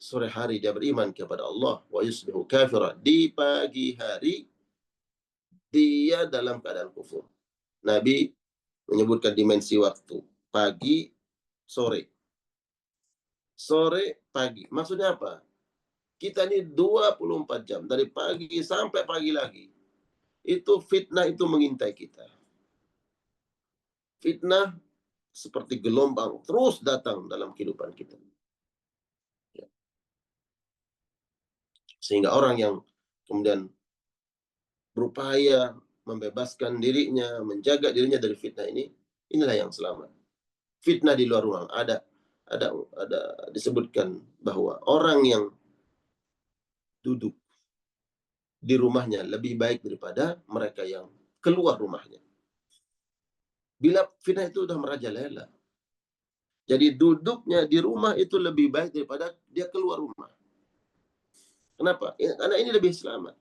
sore hari dia beriman kepada Allah, wa yusbihu kafira, di pagi hari dia dalam keadaan kufur. Nabi menyebutkan dimensi waktu, pagi, sore. Sore, pagi. Maksudnya apa? Kita ini 24 jam, dari pagi sampai pagi lagi. Itu fitnah itu mengintai kita. Fitnah seperti gelombang terus datang dalam kehidupan kita. Ya. Sehingga orang yang kemudian berupaya membebaskan dirinya, menjaga dirinya dari fitnah ini, inilah yang selamat. Fitnah di luar ruang ada disebutkan bahwa orang yang duduk di rumahnya lebih baik daripada mereka yang keluar rumahnya. Bila fitnah itu sudah merajalela. Jadi duduknya di rumah itu lebih baik daripada dia keluar rumah. Kenapa? Karena ini lebih selamat.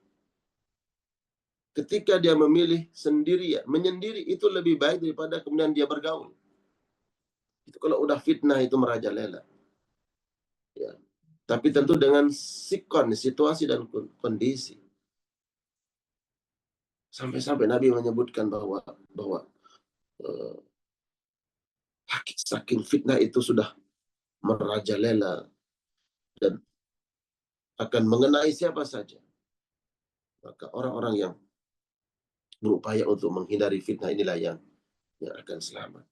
Ketika dia memilih sendirian, menyendiri itu lebih baik daripada kemudian dia bergaul. Itu kalau udah fitnah itu merajalela. Ya. Tapi tentu dengan situasi dan kondisi. Sampai-sampai Nabi menyebutkan bahwa saking fitnah itu sudah merajalela dan akan mengenai siapa saja. Maka orang-orang yang berupaya untuk menghindari fitnah inilah yang akan selamat.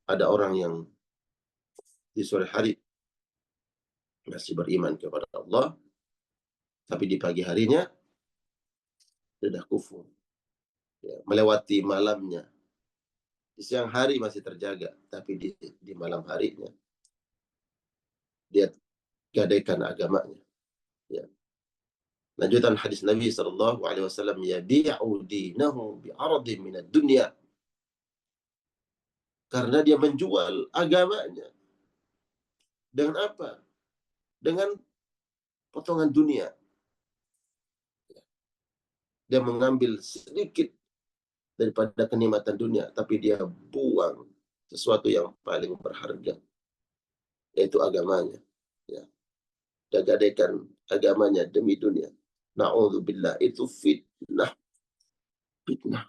Ada orang yang di sore hari masih beriman kepada Allah, tapi di pagi harinya sudah kufur. Ya, melewati malamnya. Di siang hari masih terjaga, tapi di malam harinya dia gadaikan agamanya. Ya. Lanjutan hadis Nabi SAW, yabi'u dinahu bi'aradin minad dunya. Karena dia menjual agamanya. Dengan apa? Dengan potongan dunia. Dia mengambil sedikit daripada kenikmatan dunia, tapi dia buang sesuatu yang paling berharga, yaitu agamanya. Ya. Dia gadaikan agamanya demi dunia. Na'udzubillah, itu fitnah. Fitnah.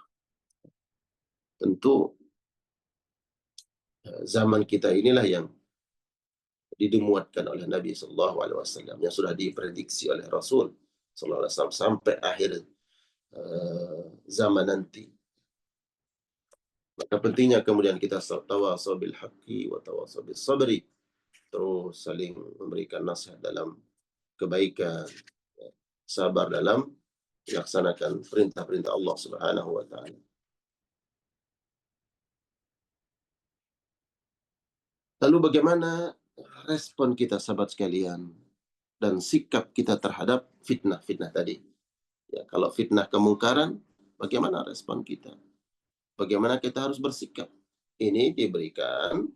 Tentu zaman kita inilah yang didemuatkan oleh Nabi SAW, yang sudah diprediksi oleh Rasul SAW sampai akhir zaman nanti. Maka pentingnya kemudian kita tawasau bil haqqi wa tawasau bis sabri, terus saling memberikan nasihat dalam kebaikan, sabar dalam melaksanakan perintah-perintah Allah Subhanahu wa taala. Lalu bagaimana respon kita sahabat sekalian dan sikap kita terhadap fitnah-fitnah tadi? Ya, kalau fitnah kemungkaran, bagaimana respon kita? Bagaimana kita harus bersikap? Ini diberikan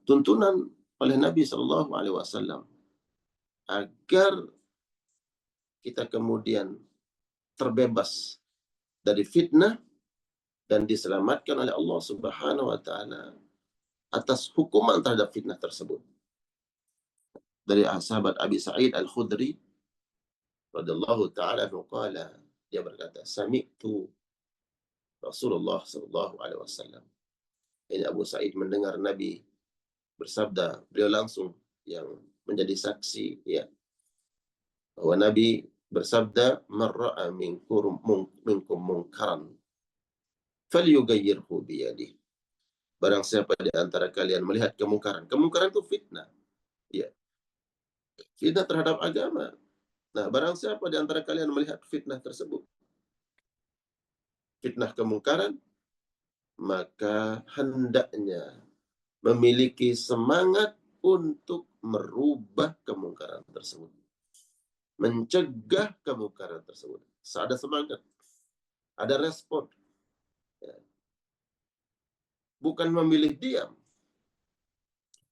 tuntunan oleh Nabi SAW agar kita kemudian terbebas dari fitnah dan diselamatkan oleh Allah Subhanahu wa taala atas hukuman terhadap fitnah tersebut. Dari sahabat Abi Sa'id Al-Khudri radhiyallahu taala anhu qala, dia berkata, sami'tu Rasulullah sallallahu alaihi wasallam. Ini Abu Sa'id mendengar Nabi bersabda, beliau langsung yang menjadi saksi, ya, bahwa Nabi bersabda, man ra'a minkum munkaran falyughayyirhu biyadihi. Barang siapa di antara kalian melihat kemungkaran. Kemungkaran itu fitnah. Ya. Fitnah terhadap agama. Nah, barang siapa di antara kalian melihat fitnah tersebut, fitnah kemungkaran, maka hendaknya memiliki semangat untuk merubah kemungkaran tersebut. Mencegah kemungkaran tersebut. Ada semangat ada respon. Ya. Bukan memilih diam,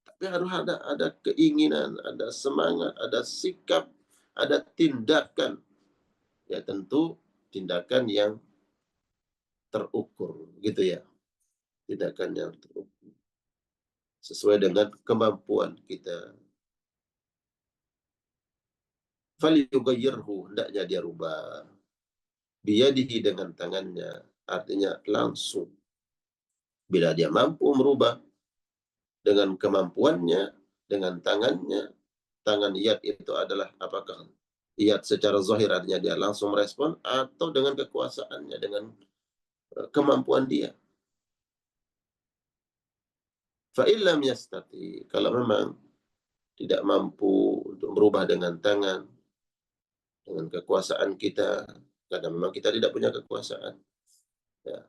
tapi harus ada keinginan, ada semangat, ada sikap, ada tindakan. Ya tentu tindakan yang terukur, gitu ya. Tindakan yang terukur sesuai dengan kemampuan kita. Falyughayyirhu, hendaknya dia rubah. Biyadihi, dengan tangannya, artinya langsung. Bila dia mampu merubah dengan kemampuannya, dengan tangannya, tangan yad itu adalah apakah yad secara zahir artinya dia langsung merespon, atau dengan kekuasaannya, dengan kemampuan dia. Fa'illam yastati, kalau memang tidak mampu untuk merubah dengan tangan, dengan kekuasaan kita, karena memang kita tidak punya kekuasaan. Ya.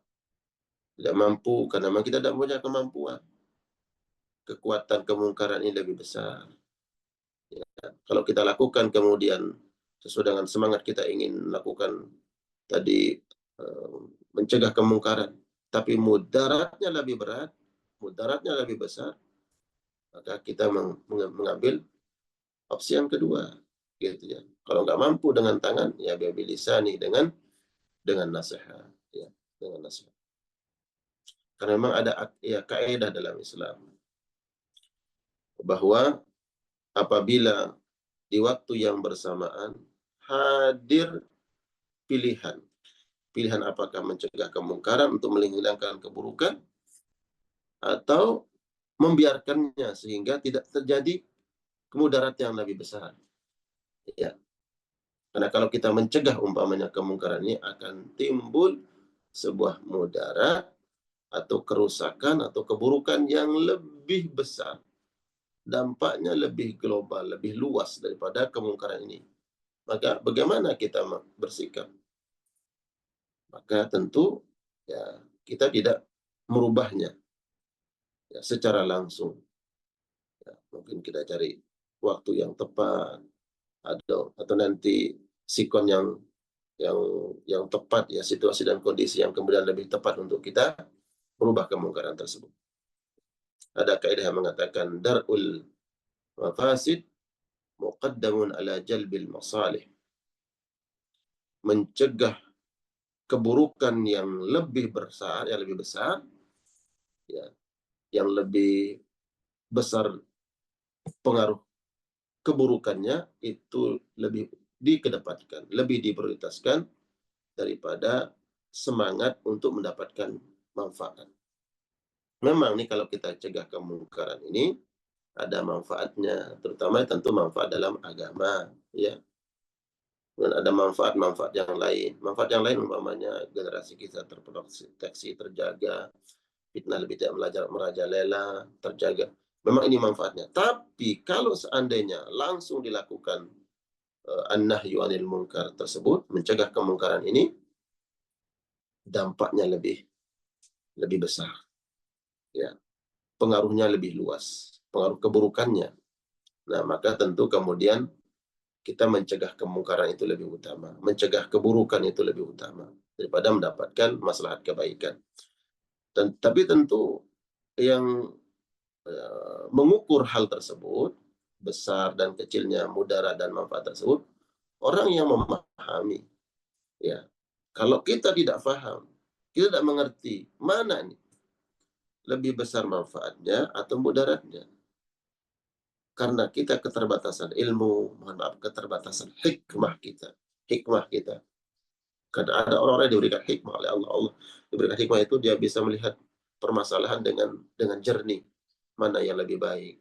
Tidak mampu karena memang kita tidak punya kemampuan. Kekuatan kemungkaran ini lebih besar. Ya. Kalau kita lakukan kemudian sesuai dengan semangat kita ingin melakukan tadi, mencegah kemungkaran, tapi mudaratnya lebih berat, mudaratnya lebih besar, maka kita mengambil opsi yang kedua, gitu ya. Kalau nggak mampu dengan tangan, ya bilisani, dengan nasihat, ya, dengan nasihat. Karena memang ada ya kaidah dalam Islam bahwa apabila di waktu yang bersamaan hadir pilihan, pilihan apakah mencegah kemungkaran untuk menghilangkan keburukan atau membiarkannya sehingga tidak terjadi kemudarat yang lebih besar. Ya. Karena kalau kita mencegah umpamanya kemungkaran ini akan timbul sebuah mudarat atau kerusakan atau keburukan yang lebih besar. Dampaknya lebih global, lebih luas daripada kemungkaran ini. Maka bagaimana kita bersikap? Maka tentu ya kita tidak merubahnya ya, secara langsung. Ya, mungkin kita cari waktu yang tepat, atau nanti sikon yang tepat, ya, situasi dan kondisi yang kemudian lebih tepat untuk kita merubah kemungkaran tersebut. Ada kaidah yang mengatakan dar'ul mafasid muqaddamun ala jalbil masalih. Mencegah keburukan yang lebih besar, ya, yang lebih besar pengaruh keburukannya itu lebih dikedepankan, lebih diprioritaskan daripada semangat untuk mendapatkan manfaat. Memang nih kalau kita cegah kemungkaran ini ada manfaatnya, terutama tentu manfaat dalam agama, ya. Dan ada manfaat-manfaat yang lain. Manfaat yang lain umpamanya generasi kita terproteksi, terjaga, fitnah lebih tidak merajalela, terjaga. Memang ini manfaatnya. Tapi kalau seandainya langsung dilakukan an-nahyu anil munkar tersebut, mencegah kemungkaran ini, dampaknya lebih besar. Ya. Pengaruhnya lebih luas, pengaruh keburukannya. Nah, maka tentu kemudian kita mencegah kemungkaran itu lebih utama, mencegah keburukan itu lebih utama daripada mendapatkan maslahat kebaikan. Tapi tentu yang mengukur hal tersebut, besar dan kecilnya mudarat dan manfaat tersebut, orang yang memahami. Ya, kalau kita tidak paham, kita tidak mengerti mana nih lebih besar manfaatnya atau mudaratnya. Karena kita keterbatasan ilmu, mohon maaf, keterbatasan hikmah kita. Karena ada orang-orang yang diberikan hikmah oleh Allah. Allah diberikan hikmah itu dia bisa melihat permasalahan dengan jernih, mana yang lebih baik.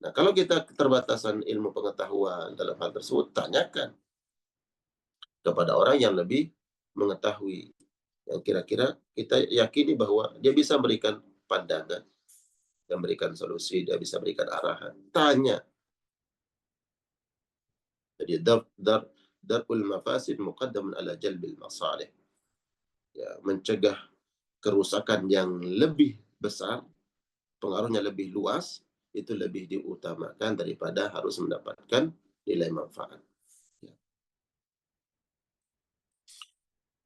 Nah, kalau kita keterbatasan ilmu pengetahuan dalam hal tersebut, tanyakan kepada orang yang lebih mengetahui, yang kira-kira kita yakini bahwa dia bisa berikan pandangan, dan berikan solusi, dia bisa berikan arahan. Tanya. Jadi darul mafasid muqaddamun ala jalbil masalih. Ya, mencegah kerusakan yang lebih besar, pengaruhnya lebih luas, itu lebih diutamakan daripada harus mendapatkan nilai manfaat. Ya.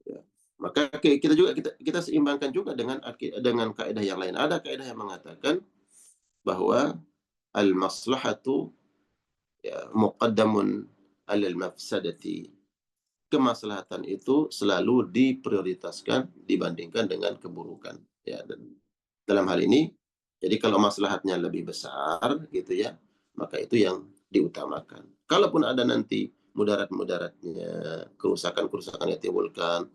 Ya. Maka kita seimbangkan juga dengan kaidah yang lain. Ada kaidah yang mengatakan bahwa al-maslahatu ya muqaddamun 'alal mafsadati. Kemaslahatan itu selalu diprioritaskan dibandingkan dengan keburukan. Ya, dan dalam hal ini, jadi kalau maslahatnya lebih besar gitu ya, maka itu yang diutamakan. Kalaupun ada nanti mudarat-mudaratnya, kerusakan-kerusakan yang timbulkan,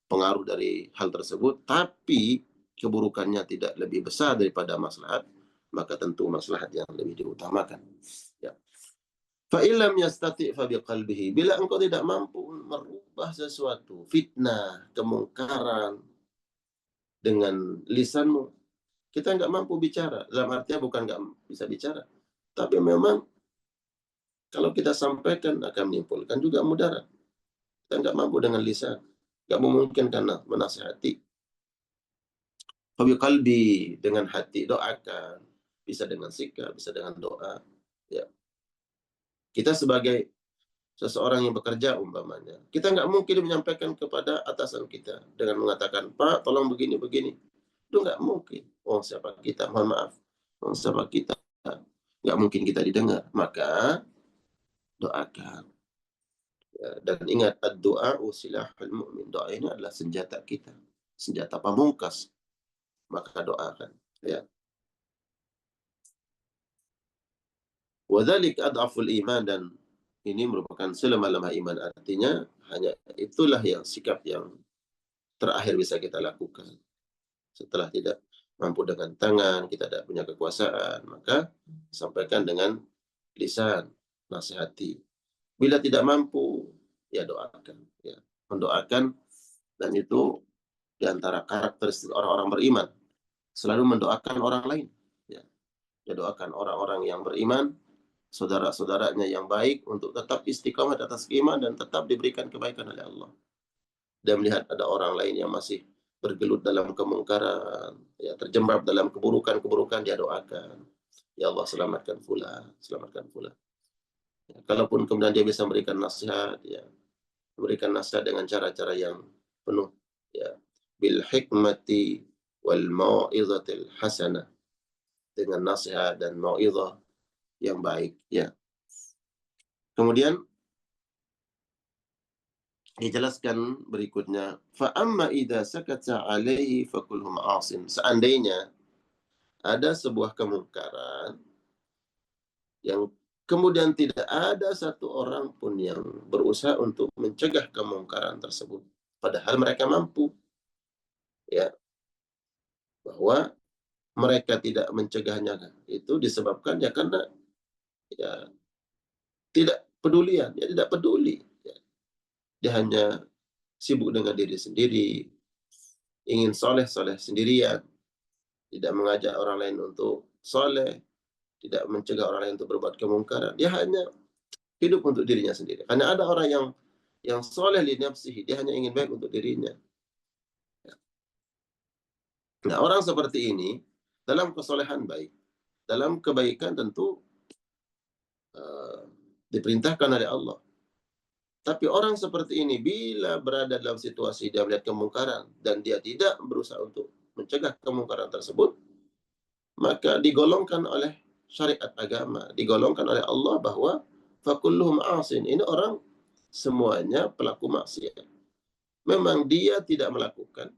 pengaruh dari hal tersebut, tapi keburukannya tidak lebih besar daripada maslahat, maka tentu maslahat yang lebih diutamakan. Ya. Fa'ilam yastati' fa biqalbihi. Bila engkau tidak mampu merubah sesuatu, fitnah, kemungkaran dengan lisanmu, kita nggak mampu bicara. Dalam artinya bukan nggak bisa bicara, tapi memang kalau kita sampaikan akan menimbulkan juga mudarat. Kita nggak mampu dengan lisan, nggak memungkinkan menasihati. Fa biqalbi, dengan hati doakan, bisa dengan sikap, bisa dengan doa. Ya. Kita sebagai seseorang yang bekerja umpamanya, kita nggak mungkin menyampaikan kepada atasan kita dengan mengatakan, Pak, tolong begini-begini. Itu nggak mungkin. Oh, siapa kita? Mohon maaf. Oh, siapa kita? Nggak mungkin kita didengar. Maka doakan. Ya, dan ingat, ad-du'a silahul mu'min. Doa ini adalah senjata kita. Senjata pamungkas. Maka doakan. Ya. Wadzalik ad'aful iman, dan ini merupakan selemah-lemah iman. Artinya hanya itulah yang sikap yang terakhir bisa kita lakukan. Setelah tidak mampu dengan tangan, kita tidak punya kekuasaan, maka sampaikan dengan lisan, nasihati. Bila tidak mampu, ya doakan. Ya. Mendoakan, dan itu diantara karakteristik orang-orang beriman. Selalu mendoakan orang lain. Ya. Dia doakan orang-orang yang beriman, saudara-saudaranya yang baik, untuk tetap istiqamah atas iman dan tetap diberikan kebaikan oleh Allah. Dan melihat ada orang lain yang masih bergelut dalam kemungkaran, ya, terjebak dalam keburukan-keburukan, dia doakan, ya Allah, selamatkan fulan, selamatkan fulan. Ya, kalaupun kemudian dia bisa memberikan nasihat, ya, memberikan nasihat dengan cara-cara yang penuh, ya, bil hikmati wal mau'izatil hasanah, dengan nasihat dan mau'izah yang baik, ya. Kemudian dijelaskan berikutnya, fa amma idza sakata alaihi fakulhum asin. Seandainya ada sebuah kemungkaran yang kemudian tidak ada satu orang pun yang berusaha untuk mencegah kemungkaran tersebut, padahal mereka mampu, ya, bahwa mereka tidak mencegahnya itu disebabkan ya karena ya tidak pedulian, ya tidak peduli, ya. Dia hanya sibuk dengan diri sendiri, ingin soleh-soleh sendirian, tidak mengajak orang lain untuk soleh, tidak mencegah orang lain untuk berbuat kemungkaran. Dia hanya hidup untuk dirinya sendiri. Karena ada orang yang soleh li nafsihi, dia hanya ingin baik untuk dirinya. Nah, orang seperti ini dalam kesolehan baik, dalam kebaikan tentu diperintahkan oleh Allah. Tapi orang seperti ini bila berada dalam situasi dia melihat kemungkaran dan dia tidak berusaha untuk mencegah kemungkaran tersebut, maka digolongkan oleh syariat agama, digolongkan oleh Allah bahwa fakulluhum asin. Ini orang semuanya pelaku maksiat. Memang dia tidak melakukan,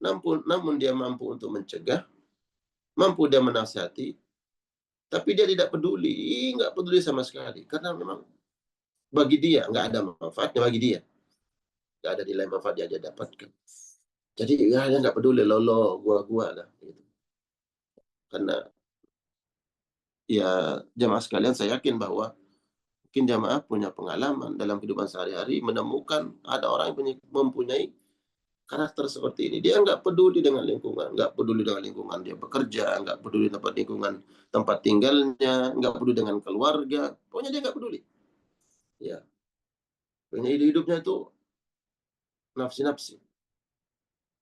namun dia mampu untuk mencegah, mampu dia menasihati, tapi dia tidak peduli, nggak peduli sama sekali, karena memang bagi dia nggak ada manfaatnya, bagi dia nggak ada nilai manfaat yang dia dapatkan. Jadi ya, dia nggak peduli, lolo, gua lah, gitu. Karena ya jamaah sekalian, saya yakin bahwa mungkin jamaah punya pengalaman dalam kehidupan sehari-hari menemukan ada orang yang mempunyai karakter seperti ini. Dia nggak peduli dengan lingkungan, nggak peduli dengan lingkungan dia bekerja, nggak peduli tempat lingkungan tempat tinggalnya, nggak peduli dengan keluarga. Pokoknya dia nggak peduli. Ya, pokoknya hidupnya itu nafsi-nafsi.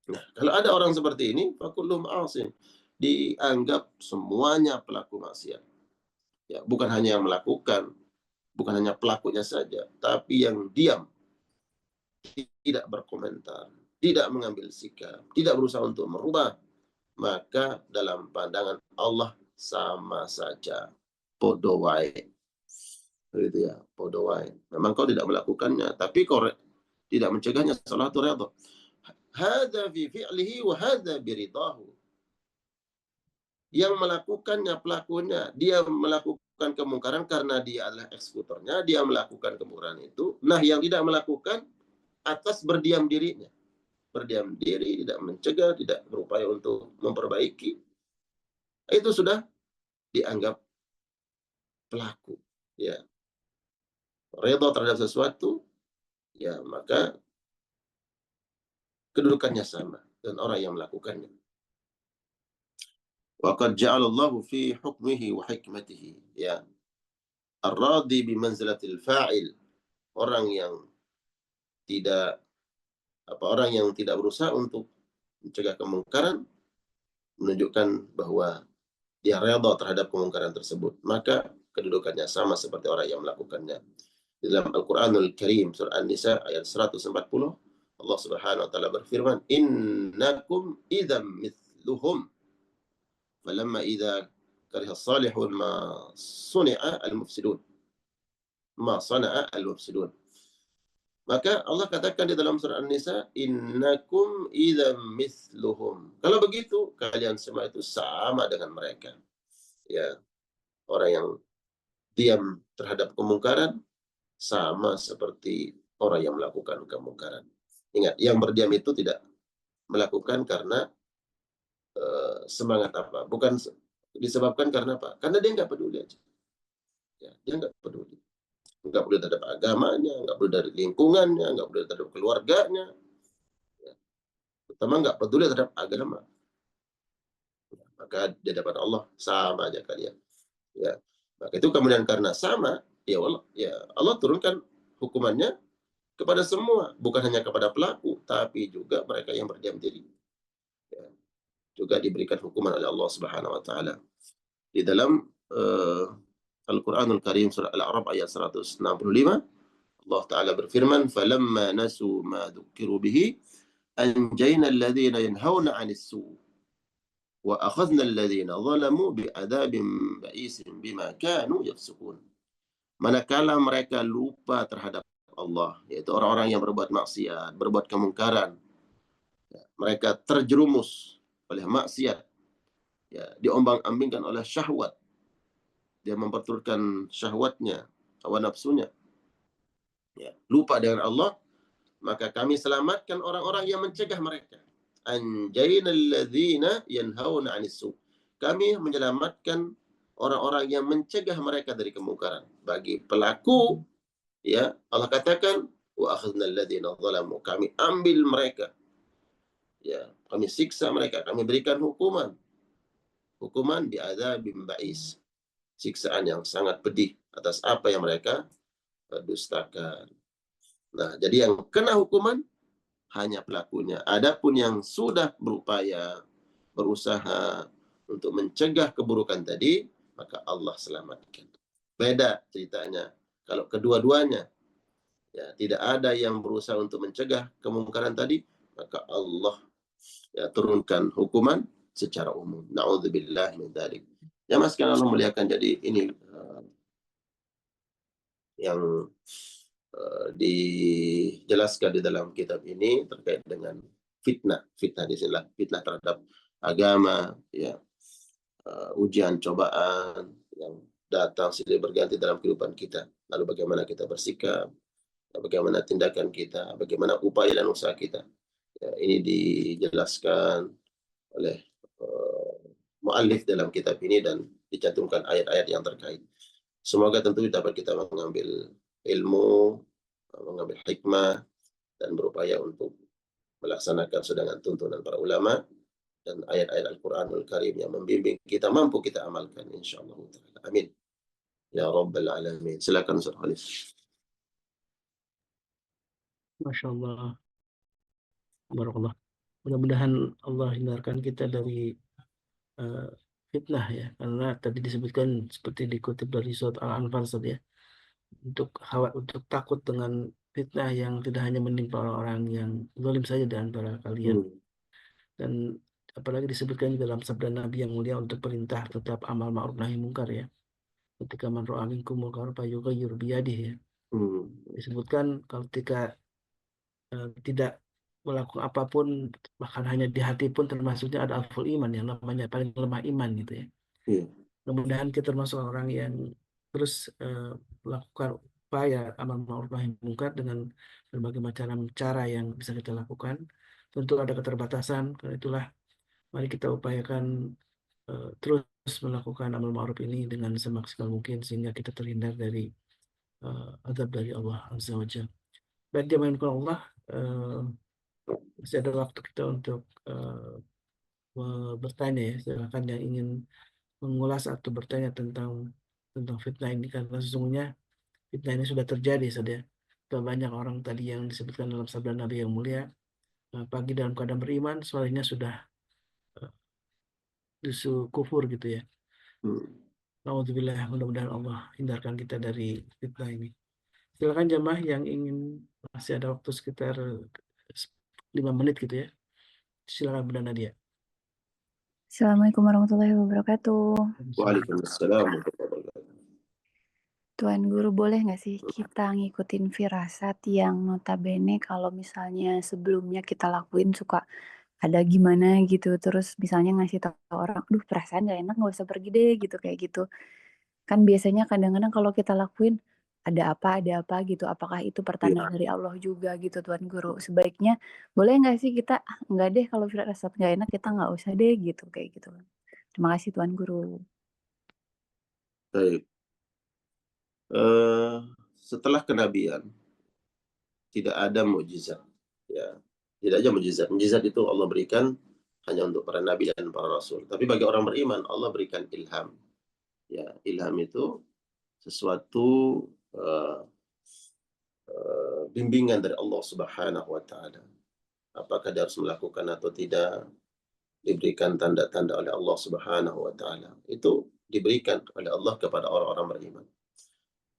Nah, kalau ada orang seperti ini, fakullum asin, dianggap semuanya pelaku maksiat. Ya, bukan hanya yang melakukan, bukan hanya pelakunya saja, tapi yang diam, tidak berkomentar, tidak mengambil sikap, tidak berusaha untuk merubah, maka dalam pandangan Allah sama saja, podo wae. Gitu ya, podo wae. Memang kau tidak melakukannya, tapi kau tidak mencegahnya, salah satu redha. Hadza fi fi'lihi wa hadza biridahu. Yang melakukannya, pelakunya, dia melakukan kemungkaran karena dia adalah eksekutornya, dia melakukan kemungkaran itu. Nah, yang tidak melakukan atas berdiam dirinya. Berdiam diri, tidak mencegah, tidak berupaya untuk memperbaiki. Itu sudah dianggap pelaku. Ya, redha terhadap sesuatu, ya maka kedudukannya sama dan orang yang melakukannya. Wa qad ja'alallahu fi hukmihi wa hikmatihi. Ya, ar-radi bi manzilatil fa'il. Orang yang tidak orang yang tidak berusaha untuk mencegah kemungkaran menunjukkan bahwa dia redha terhadap kemungkaran tersebut, maka kedudukannya sama seperti orang yang melakukannya. Di dalam Al-Qur'anul Karim surah An-Nisa ayat 140, Allah Subhanahu wa taala berfirman, "Innakum idzam mithluhum falamma idza kariha as-salihun ma suni'a al-mufsidun." Ma sana'a al-mufsidun. Maka Allah katakan di dalam surah An-Nisa, innakum idzam mithluhum. Kalau begitu, kalian semua itu sama dengan mereka. Ya, orang yang diam terhadap kemungkaran sama seperti orang yang melakukan kemungkaran. Ingat, yang berdiam itu tidak melakukan karena semangat apa? Bukan disebabkan karena apa? Karena dia nggak peduli aja. Ya, dia nggak peduli. Nggak peduli terhadap agamanya, nggak peduli dari lingkungannya, nggak peduli terhadap keluarganya, ya. Terutama nggak peduli terhadap agama. Ya, maka di hadapan Allah sama aja kalian. Ya, maka itu kemudian karena sama, ya Allah turunkan hukumannya kepada semua, bukan hanya kepada pelaku, tapi juga mereka yang berdiam diri. Ya, juga diberikan hukuman oleh Allah Subhanahu Wa Taala. Di dalam Al-Quranul Karim surah Al-A'raf ayat 165, Allah Ta'ala berfirman, "Falamma nasu ma dzukiru bihi, anjayna alladhina yanhauna 'anil su' wa akhadna alladhina zalamu bi'adzabin ba'isin bima kanu yafsukun." Manakala mereka lupa terhadap Allah, yaitu orang-orang yang berbuat maksiat, berbuat kemungkaran, ya, mereka terjerumus oleh maksiat, ya, diombang-ambingkan oleh syahwat, dia memperturutkan syahwatnya, hawa nafsunya, ya, lupa dengan Allah, maka kami selamatkan orang-orang yang mencegah mereka. Anjaynal ladzina yanhauna 'anis su'. Kami menyelamatkan orang-orang yang mencegah mereka dari kemungkaran. Bagi pelaku, ya, Allah katakan, wa akhadnal ladzina zalamu. Kami ambil mereka. Ya, kami siksa mereka, kami berikan hukuman. Hukuman bi'adzabim ba'is. Siksaan yang sangat pedih atas apa yang mereka dustakan. Nah, jadi yang kena hukuman hanya pelakunya. Adapun yang sudah berupaya, berusaha untuk mencegah keburukan tadi, maka Allah selamatkan. Beda ceritanya. Kalau kedua-duanya, ya, tidak ada yang berusaha untuk mencegah kemungkaran tadi, maka Allah, ya, turunkan hukuman secara umum. Na'udzubillah min dzalik. Ya Mas, kan Allah muliakan, jadi ini yang dijelaskan di dalam kitab ini terkait dengan fitnah di sini, fitnah terhadap agama, ya, ujian cobaan yang datang silih berganti dalam kehidupan kita. Lalu bagaimana kita bersikap, bagaimana tindakan kita, bagaimana upaya dan usaha kita. Ya, ini dijelaskan oleh muallif dalam kitab ini dan dicantumkan ayat-ayat yang terkait. Semoga tentu dapat kita mengambil ilmu, mengambil hikmah, dan berupaya untuk melaksanakan sedangkan tuntunan para ulama dan ayat-ayat Al-Quranul Karim yang membimbing kita, mampu kita amalkan insyaallah. Amin ya rabbal alamin. Silakan Ustaz Khalid. Masya Allah, barakallah. Mudah-mudahan Allah hindarkan kita dari fitnah ya, karena tadi disebutkan seperti dikutip dari surat Al-Anfal tadi ya, untuk takut dengan fitnah yang tidak hanya menimpa orang-orang yang zalim saja di antara kalian. Dan apalagi disebutkan juga dalam sabda Nabi yang mulia untuk perintah tetap amal ma'ruf nahi mungkar ya. Ketika man ra'a minkum munkaran falyughayyir biyadihi ya. Disebutkan kalau ketika tidak melakukan apapun, bahkan hanya di hati pun termasuknya ada alful iman yang namanya paling lemah iman gitu ya. Mudah-mudahan kita termasuk orang yang terus melakukan upaya amal ma'ruf nahi mungkar dengan berbagai macam cara yang bisa kita lakukan. Tentu ada keterbatasan, karena itulah mari kita upayakan terus melakukan amal ma'ruf ini dengan semaksimal mungkin sehingga kita terhindar dari azab dari Allah Azza wa Jalla. Baik jemaah Allah, masih ada waktu kita untuk bertanya ya. Silakan yang ingin mengulas atau bertanya tentang fitnah ini, karena sesungguhnya fitnah ini sudah terjadi saja. Banyak orang tadi yang disebutkan dalam sabda Nabi yang mulia, pagi dalam keadaan beriman, sorenya sudah justru kufur gitu ya. Alhamdulillah, mudah-mudahan Allah hindarkan kita dari fitnah ini. Silakan jemaah yang ingin, masih ada waktu sekitar 5 menit gitu ya. Silakan Bunda Nadia. Assalamualaikum warahmatullahi wabarakatuh. Waalaikumsalam warahmatullahi wabarakatuh. Tuan Guru, boleh nggak sih kita ngikutin firasat yang notabene kalau misalnya sebelumnya kita lakuin suka ada gimana gitu, terus misalnya ngasih tahu orang, duh perasaan gak enak nggak usah pergi deh gitu, kayak gitu. Kan biasanya kadang-kadang kalau kita lakuin ada apa gitu, apakah itu pertanda dari Allah juga gitu Tuan Guru. Sebaiknya boleh nggak sih kita, nggak deh kalau firasat nggak enak kita nggak usah deh gitu, kayak gitu. Terima kasih Tuan Guru. Baik. Setelah kenabian tidak ada mukjizat, ya, tidak ada mukjizat. Mukjizat itu Allah berikan hanya untuk para nabi dan para rasul. Tapi bagi orang beriman Allah berikan ilham. Ya, ilham itu sesuatu bimbingan dari Allah Subhanahu wa taala. Apakah dia harus melakukan atau tidak, diberikan tanda-tanda oleh Allah Subhanahu wa taala. Itu diberikan oleh Allah kepada orang-orang beriman.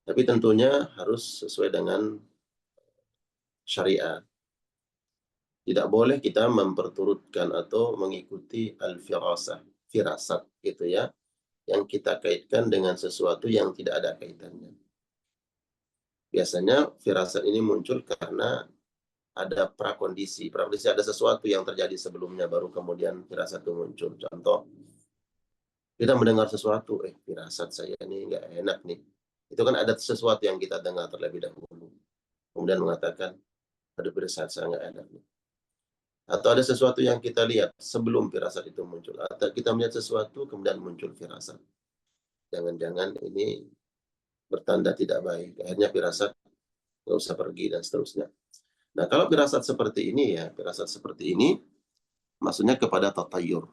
Tapi tentunya harus sesuai dengan syariat. Tidak boleh kita memperturutkan atau mengikuti firasat gitu ya, yang kita kaitkan dengan sesuatu yang tidak ada kaitannya. Biasanya firasat ini muncul karena ada prakondisi. Prakondisi ada sesuatu yang terjadi sebelumnya baru kemudian firasat itu muncul. Contoh, kita mendengar sesuatu, firasat saya ini nggak enak nih. Itu kan ada sesuatu yang kita dengar terlebih dahulu. Kemudian mengatakan, ada firasat saya nggak enak nih. Atau ada sesuatu yang kita lihat sebelum firasat itu muncul. Atau kita melihat sesuatu kemudian muncul firasat. Jangan-jangan ini bertanda tidak baik. Akhirnya firasat nggak usah pergi dan seterusnya. Nah, kalau firasat seperti ini ya, firasat seperti ini maksudnya kepada tatayur.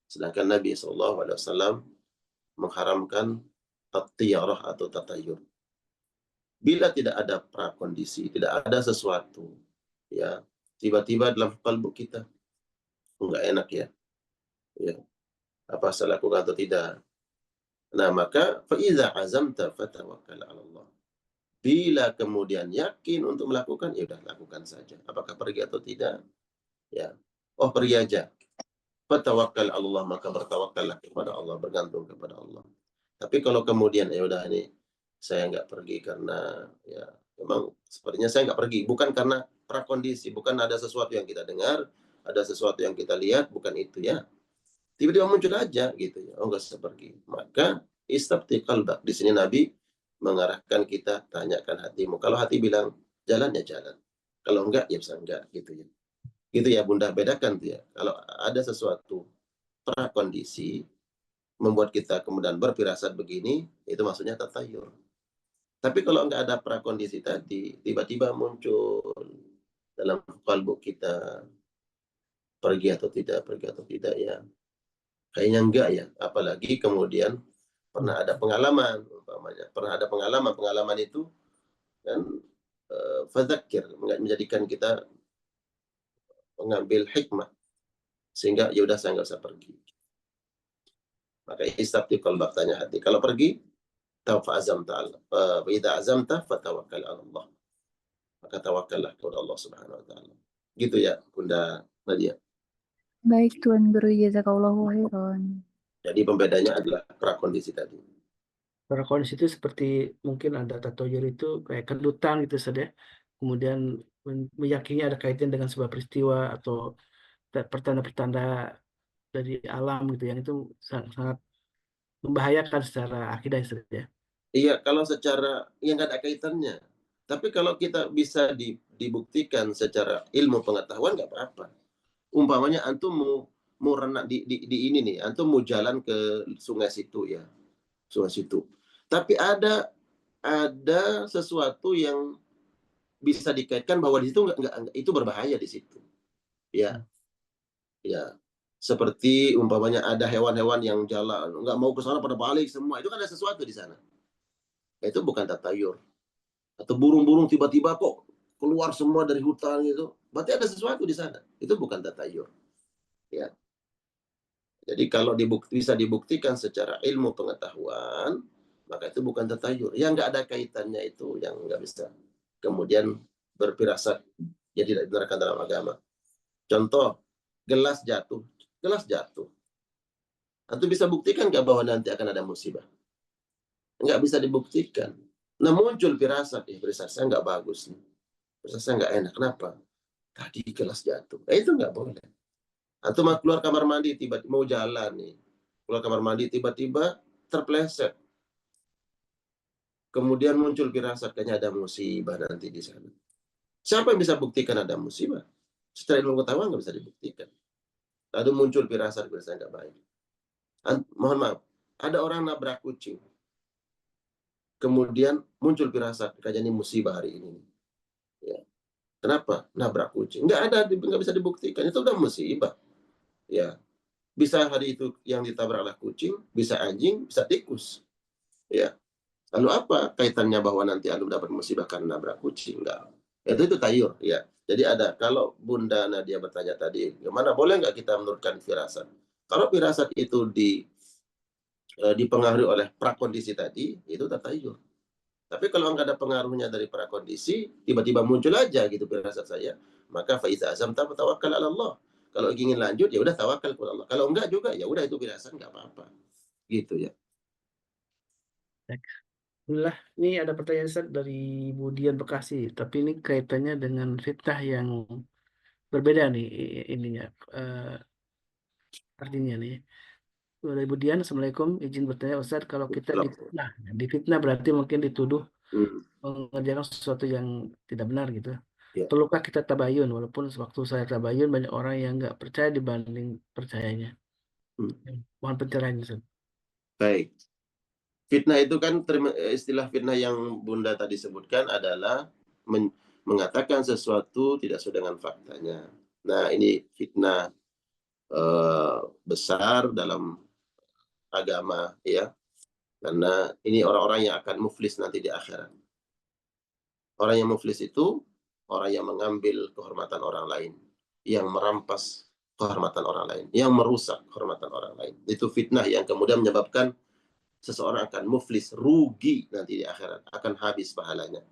Sedangkan Nabi SAW mengharamkan at-tiyarah atau tatayur. Bila tidak ada prakondisi, tidak ada sesuatu, ya tiba-tiba dalam kalbu kita nggak enak ya, apa saya lakukan atau tidak. Nah, maka faiza azamta fatawakkal 'ala Allah. Bila kemudian yakin untuk melakukan, ya udah lakukan saja. Apakah pergi atau tidak? Ya. Oh, pergi aja. Fatawakkal 'ala Allah, maka bertawakallah kepada Allah, bergantung kepada Allah. Tapi kalau kemudian ya udah ini saya nggak pergi karena ya memang sepertinya saya nggak pergi, bukan karena prakondisi, bukan ada sesuatu yang kita dengar, ada sesuatu yang kita lihat, bukan itu ya. Tiba-tiba muncul aja gitu ya, oh nggak usah pergi. Maka istabti qalbak. Di sini Nabi mengarahkan kita, tanyakan hatimu. Kalau hati bilang jalan ya jalan. Kalau enggak ya bisa enggak gitu ya. Gitu ya Bunda, bedakan tuh ya. Kalau ada sesuatu prakondisi membuat kita kemudian berfirasat begini, itu maksudnya tatayur. Tapi kalau enggak ada prakondisi tadi, tiba-tiba muncul dalam kalbu kita, pergi atau tidak ya. Kayaknya enggak ya, apalagi kemudian pernah ada pengalaman, umpamanya. Pernah ada pengalaman itu kan fadzakir, menjadikan kita mengambil hikmah. Sehingga ya udah saya nggak usah pergi. Maka istabti qalbak, tanya hati. Kalau pergi, idza azamta fatawakkal 'ala Allah. maka tawakallah kepada Allah Subhanahu wa taala. Gitu ya, Bunda Nadia. Baik Tuan Guru, jazakallahu khairan. Jadi pembedanya adalah prakondisi tadi. Prakondisi itu seperti mungkin ada tatoyur itu kayak kedutan gitu saja. Kemudian meyakini ada kaitan dengan sebuah peristiwa atau pertanda-pertanda dari alam gitu yang itu sangat membahayakan secara akidah saja. Iya, kalau secara yang nggak ada kaitannya. Tapi kalau kita bisa dibuktikan secara ilmu pengetahuan nggak apa-apa. Umpamanya antum mau renang di ini nih, antum mau jalan ke sungai situ ya, sungai situ. Tapi ada sesuatu yang bisa dikaitkan bahwa di situ nggak itu berbahaya di situ. Ya, ya. Seperti umpamanya ada hewan-hewan yang jalan nggak mau ke sana pada balik semua, itu kan ada sesuatu di sana. Itu bukan tatayur. Atau burung-burung tiba-tiba kok keluar semua dari hutan gitu, berarti ada sesuatu di sana. Itu bukan tatayur. Ya. Jadi kalau bisa dibuktikan secara ilmu pengetahuan, maka itu bukan tatayur. Yang nggak ada kaitannya itu yang nggak bisa kemudian berfirasat jadi tidak dibenarkan dalam agama. Contoh, gelas jatuh. Antum bisa buktikan nggak bahwa nanti akan ada musibah? Nggak bisa dibuktikan. Nah muncul firasat, firasat saya nggak bagus nih. Firasat saya nggak enak. Kenapa? Tadi gelas jatuh. Itu nggak boleh. Antum mau keluar kamar mandi, tiba-tiba mau jalan nih. Keluar kamar mandi, tiba-tiba terpleset. Kemudian muncul firasat, kayaknya ada musibah nanti di sana. Siapa yang bisa buktikan ada musibah? Secara ilmu pengetahuan nggak bisa dibuktikan. Lalu muncul firasat nggak baik. Mohon maaf, ada orang nabrak kucing. Kemudian muncul firasat, kayaknya ini musibah hari ini. Ya. Kenapa? Nabrak kucing. Nggak bisa dibuktikan. Itu udah musibah. Ya. Bisa hari itu yang ditabrak adalah kucing, bisa anjing, bisa tikus. Ya. Lalu apa kaitannya bahwa nanti antum dapat musibah karena nabrak kucing? Enggak. Itu tayur. Ya. Jadi ada, kalau Bunda Nadia bertanya tadi, gimana boleh nggak kita menurunkan firasat? Kalau firasat itu dipengaruhi oleh prakondisi tadi, itu tatayur. Tapi kalau nggak ada pengaruhnya dari prakondisi, tiba-tiba muncul aja gitu firasat saya, maka faiza azamta tawakkal ala Allah. Kalau ingin lanjut ya udah tawakal kepada Allah. Kalau enggak juga ya udah itu firasat nggak apa-apa. Gitu ya. Alhamdulillah, ini ada pertanyaan Ustaz dari Budian Bekasi, tapi ini kaitannya dengan fitnah yang berbeda nih ininya artinya nih. Dari Budian, Assalamualaikum, izin bertanya Ustaz, kalau kita difitnah berarti mungkin dituduh mengerjakan sesuatu yang tidak benar gitu. Ya. Perlukah kita tabayun, walaupun sewaktu saya tabayun banyak orang yang nggak percaya dibanding percayanya. Mohon pencerahan Ustaz. Baik. Fitnah itu kan istilah fitnah yang Bunda tadi sebutkan adalah mengatakan sesuatu tidak sesuai dengan faktanya. Nah, ini fitnah besar dalam agama ya. Karena ini orang-orang yang akan muflis nanti di akhirat. Orang yang muflis itu orang yang mengambil kehormatan orang lain, yang merampas kehormatan orang lain, yang merusak kehormatan orang lain. Itu fitnah yang kemudian menyebabkan seseorang akan muflis, rugi nanti di akhirat, akan habis pahalanya.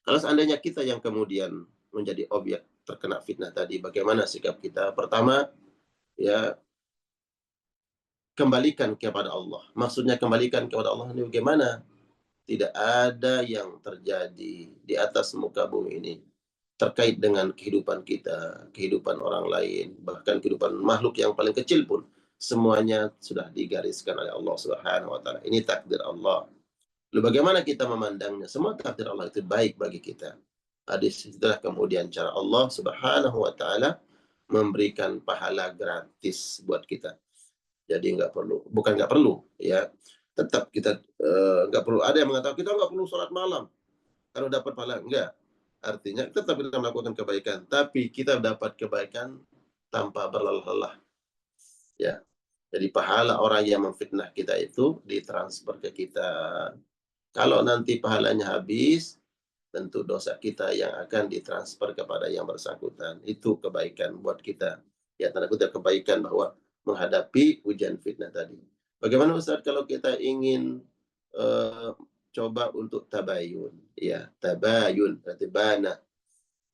Kalau seandainya kita yang kemudian menjadi objek terkena fitnah tadi, bagaimana sikap kita? Pertama, ya kembalikan kepada Allah. Maksudnya kembalikan kepada Allah ini bagaimana? Tidak ada yang terjadi di atas muka bumi ini terkait dengan kehidupan kita, kehidupan orang lain, bahkan kehidupan makhluk yang paling kecil pun, semuanya sudah digariskan oleh Allah Subhanahu wa taala. Ini takdir Allah. Lalu bagaimana kita memandangnya? Semua takdir Allah itu baik bagi kita. Disitulah kemudian cara Allah Subhanahu wa taala memberikan pahala gratis buat kita. Jadi bukan nggak perlu ya, tetap kita nggak perlu. Ada yang mengatakan kita nggak perlu sholat malam kalau dapat pahala. Enggak, artinya tetap kita melakukan kebaikan, tapi kita dapat kebaikan tanpa berlelah-lelah ya. Jadi pahala orang yang memfitnah kita itu ditransfer ke kita. Kalau nanti pahalanya habis, tentu dosa kita yang akan ditransfer kepada yang bersangkutan. Itu kebaikan buat kita. Ya, tanda kutip kebaikan bahwa menghadapi ujian fitnah tadi. Bagaimana Ustaz kalau kita ingin coba untuk tabayun, ya tabayun berarti bana,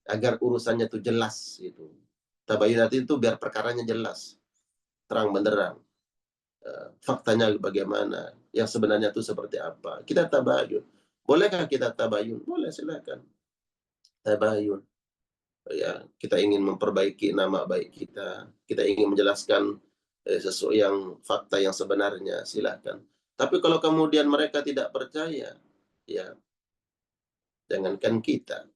agar urusannya itu jelas gitu. Tabayun nanti itu biar perkaranya jelas, terang benderang. Faktanya bagaimana, yang sebenarnya itu seperti apa. Kita tabayun. Bolehkah kita tabayun? Boleh, silakan. Tabayun. Ya, kita ingin memperbaiki nama baik kita ingin menjelaskan sesuatu yang fakta yang sebenarnya, silakan. Tapi kalau kemudian mereka tidak percaya, ya jangankan kita.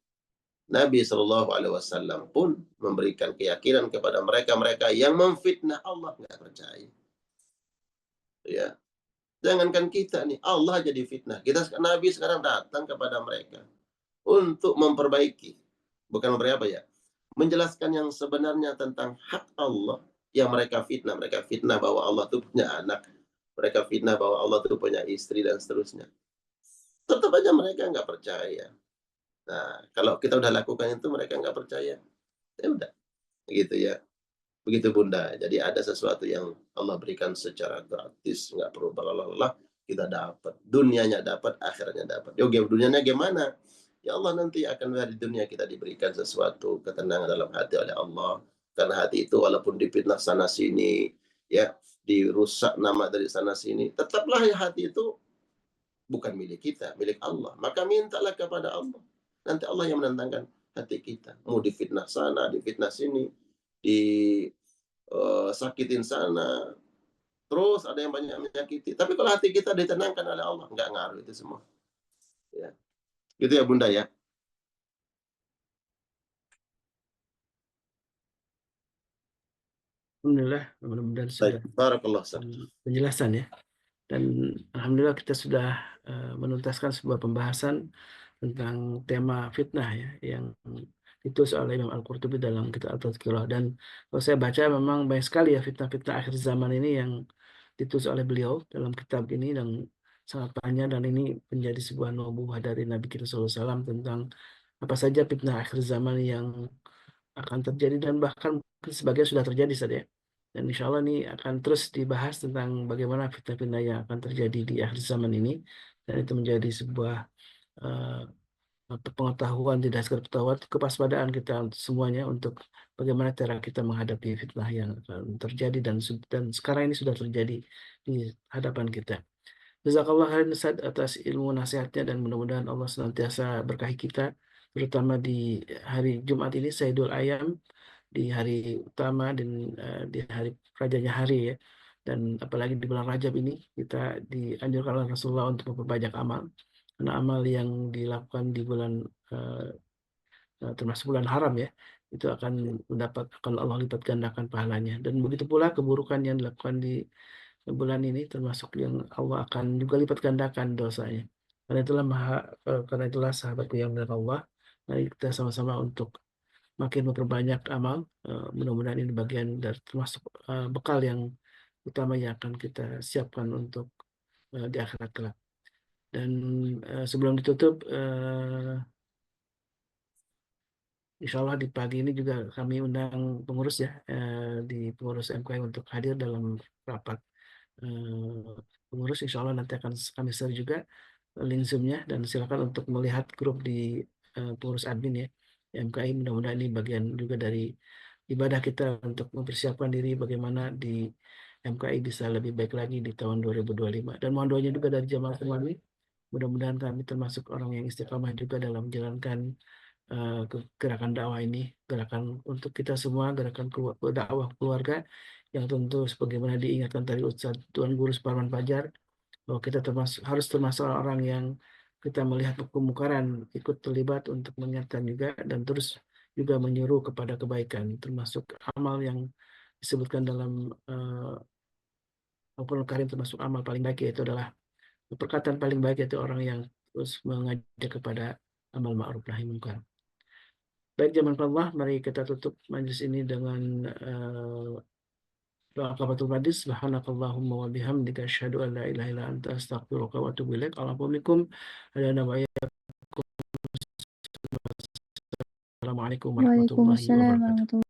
Nabi Shallallahu Alaihi Wasallam pun memberikan keyakinan kepada mereka yang memfitnah Allah nggak percaya. Ya, jangankan kita nih, Allah jadi fitnah. Nabi sekarang datang kepada mereka untuk memperbaiki, bukan apa ya, menjelaskan yang sebenarnya tentang hak Allah yang mereka fitnah. Mereka fitnah bahwa Allah itu punya anak, mereka fitnah bahwa Allah itu punya istri dan seterusnya. Tetap aja mereka nggak percaya. Nah, kalau kita udah lakukan itu mereka nggak percaya, ya udah, gitu ya. Begitu Bunda. Jadi ada sesuatu yang Allah berikan secara gratis, nggak perlu balalah, kita dapat. Dunianya dapat, akhirnya dapat. Oke, dunianya gimana? Ya Allah nanti akan dari dunia kita diberikan sesuatu ketenangan dalam hati oleh Allah. Karena hati itu walaupun dipitnah sana sini, ya dirusak nama dari sana sini, tetaplah ya hati itu bukan milik kita, milik Allah. Maka mintalah kepada Allah. Nanti Allah yang menentangkan hati kita. Mau difitnah sana, difitnah sini, sakitin sana, terus ada yang banyak menyakiti. Tapi kalau hati kita ditenangkan oleh Allah, nggak ngaruh itu semua. Ya. Gitu ya Bunda ya. Alhamdulillah, mudah-mudahan sudah Baik, barakallah. penjelasan ya. Dan alhamdulillah kita sudah menuntaskan sebuah pembahasan tentang tema fitnah ya yang ditulis oleh Imam Al-Qurtubi dalam kitab At-Tadhkirah. Dan kalau saya baca memang banyak sekali ya fitnah-fitnah akhir zaman ini yang ditulis oleh beliau dalam kitab ini dan sangat panjang, dan ini menjadi sebuah nubuah dari Nabi kita SAW tentang apa saja fitnah akhir zaman yang akan terjadi dan bahkan sebagian sudah terjadi saja. Dan insya Allah ini akan terus dibahas tentang bagaimana fitnah-fitnah yang akan terjadi di akhir zaman ini, dan itu menjadi sebuah uh, pengetahuan, tidak sekedar pengetahuan, kewaspadaan kita semuanya untuk bagaimana cara kita menghadapi fitnah yang akan terjadi dan sekarang ini sudah terjadi di hadapan kita. Jazakallah khairan Ustaz atas ilmu nasihatnya, dan mudah-mudahan Allah senantiasa berkahi kita, terutama di hari Jumat ini, Sayyidul Ayam, di hari utama dan di hari rajanya hari ya. Dan apalagi di bulan Rajab ini kita dianjurkan oleh Rasulullah untuk memperbanyak amal, karena amal yang dilakukan di bulan termasuk bulan haram ya, itu akan akan Allah lipat gandakan pahalanya. Dan begitu pula keburukan yang dilakukan di bulan ini termasuk yang Allah akan juga lipat gandakan dosanya. Karena itulah sahabatku yang dari Allah, mari kita sama-sama untuk makin memperbanyak amal. Mudah-mudahan ini bagian dari termasuk bekal yang utama yang akan kita siapkan untuk di akhirat kelak. Dan sebelum ditutup, insya Allah di pagi ini juga kami undang pengurus ya, di pengurus MKI untuk hadir dalam rapat pengurus. Insya Allah nanti akan kami share juga link Zoom-nya, dan silakan untuk melihat grup di pengurus admin ya MKI. Mudah-mudahan ini bagian juga dari ibadah kita untuk mempersiapkan diri bagaimana di MKI bisa lebih baik lagi di tahun 2025. Dan mohon doanya juga dari jamaah semua. Mudah-mudahan kami termasuk orang yang istiqamah juga dalam menjalankan gerakan dakwah ini, gerakan untuk kita semua, gerakan dakwah keluarga yang tentu sebagaimana diingatkan tadi Ustaz Tuan Guru Suparman Fajar, bahwa kita harus termasuk orang yang kita melihat kemungkaran ikut terlibat untuk mengingatkan juga, dan terus juga menyuruh kepada kebaikan, termasuk amal yang disebutkan dalam Al-Quran Karim, termasuk amal paling baik yaitu adalah perkataan paling baik, yaitu orang yang terus mengajak kepada amal ma'ruf nahi munkar. Baik jamaah Allah, mari kita tutup majelis ini dengan doa kafaratul majlis. Subhanakallahumma wa bihamdika asyhadu an la ilaha illa anta astaghfiruka wa atubu ilaik. Assalamualaikum warahmatullahi Waalaikumsalam wabarakatuh.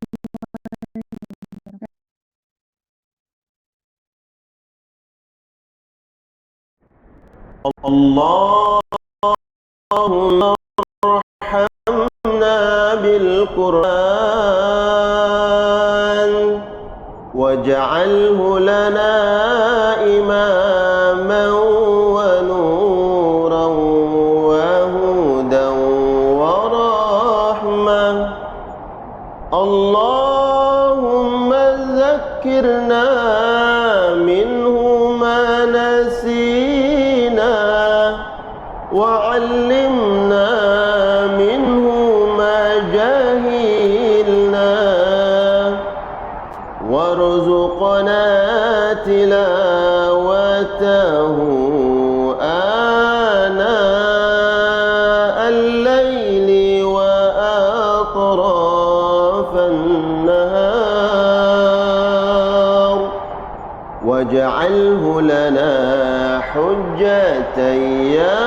warahmatullahi اللهم ارحمنا بالقرآن واجعله لنا إماما ونورا وهدى ورحمة. اللهم ذكرنا منه ما نسينا وعلمنا منه ما جهلنا وارزقنا تلاوته آناء الليل وأطراف النهار واجعله لنا حجة يا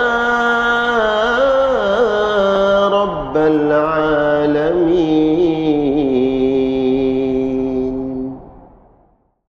رب العالمين.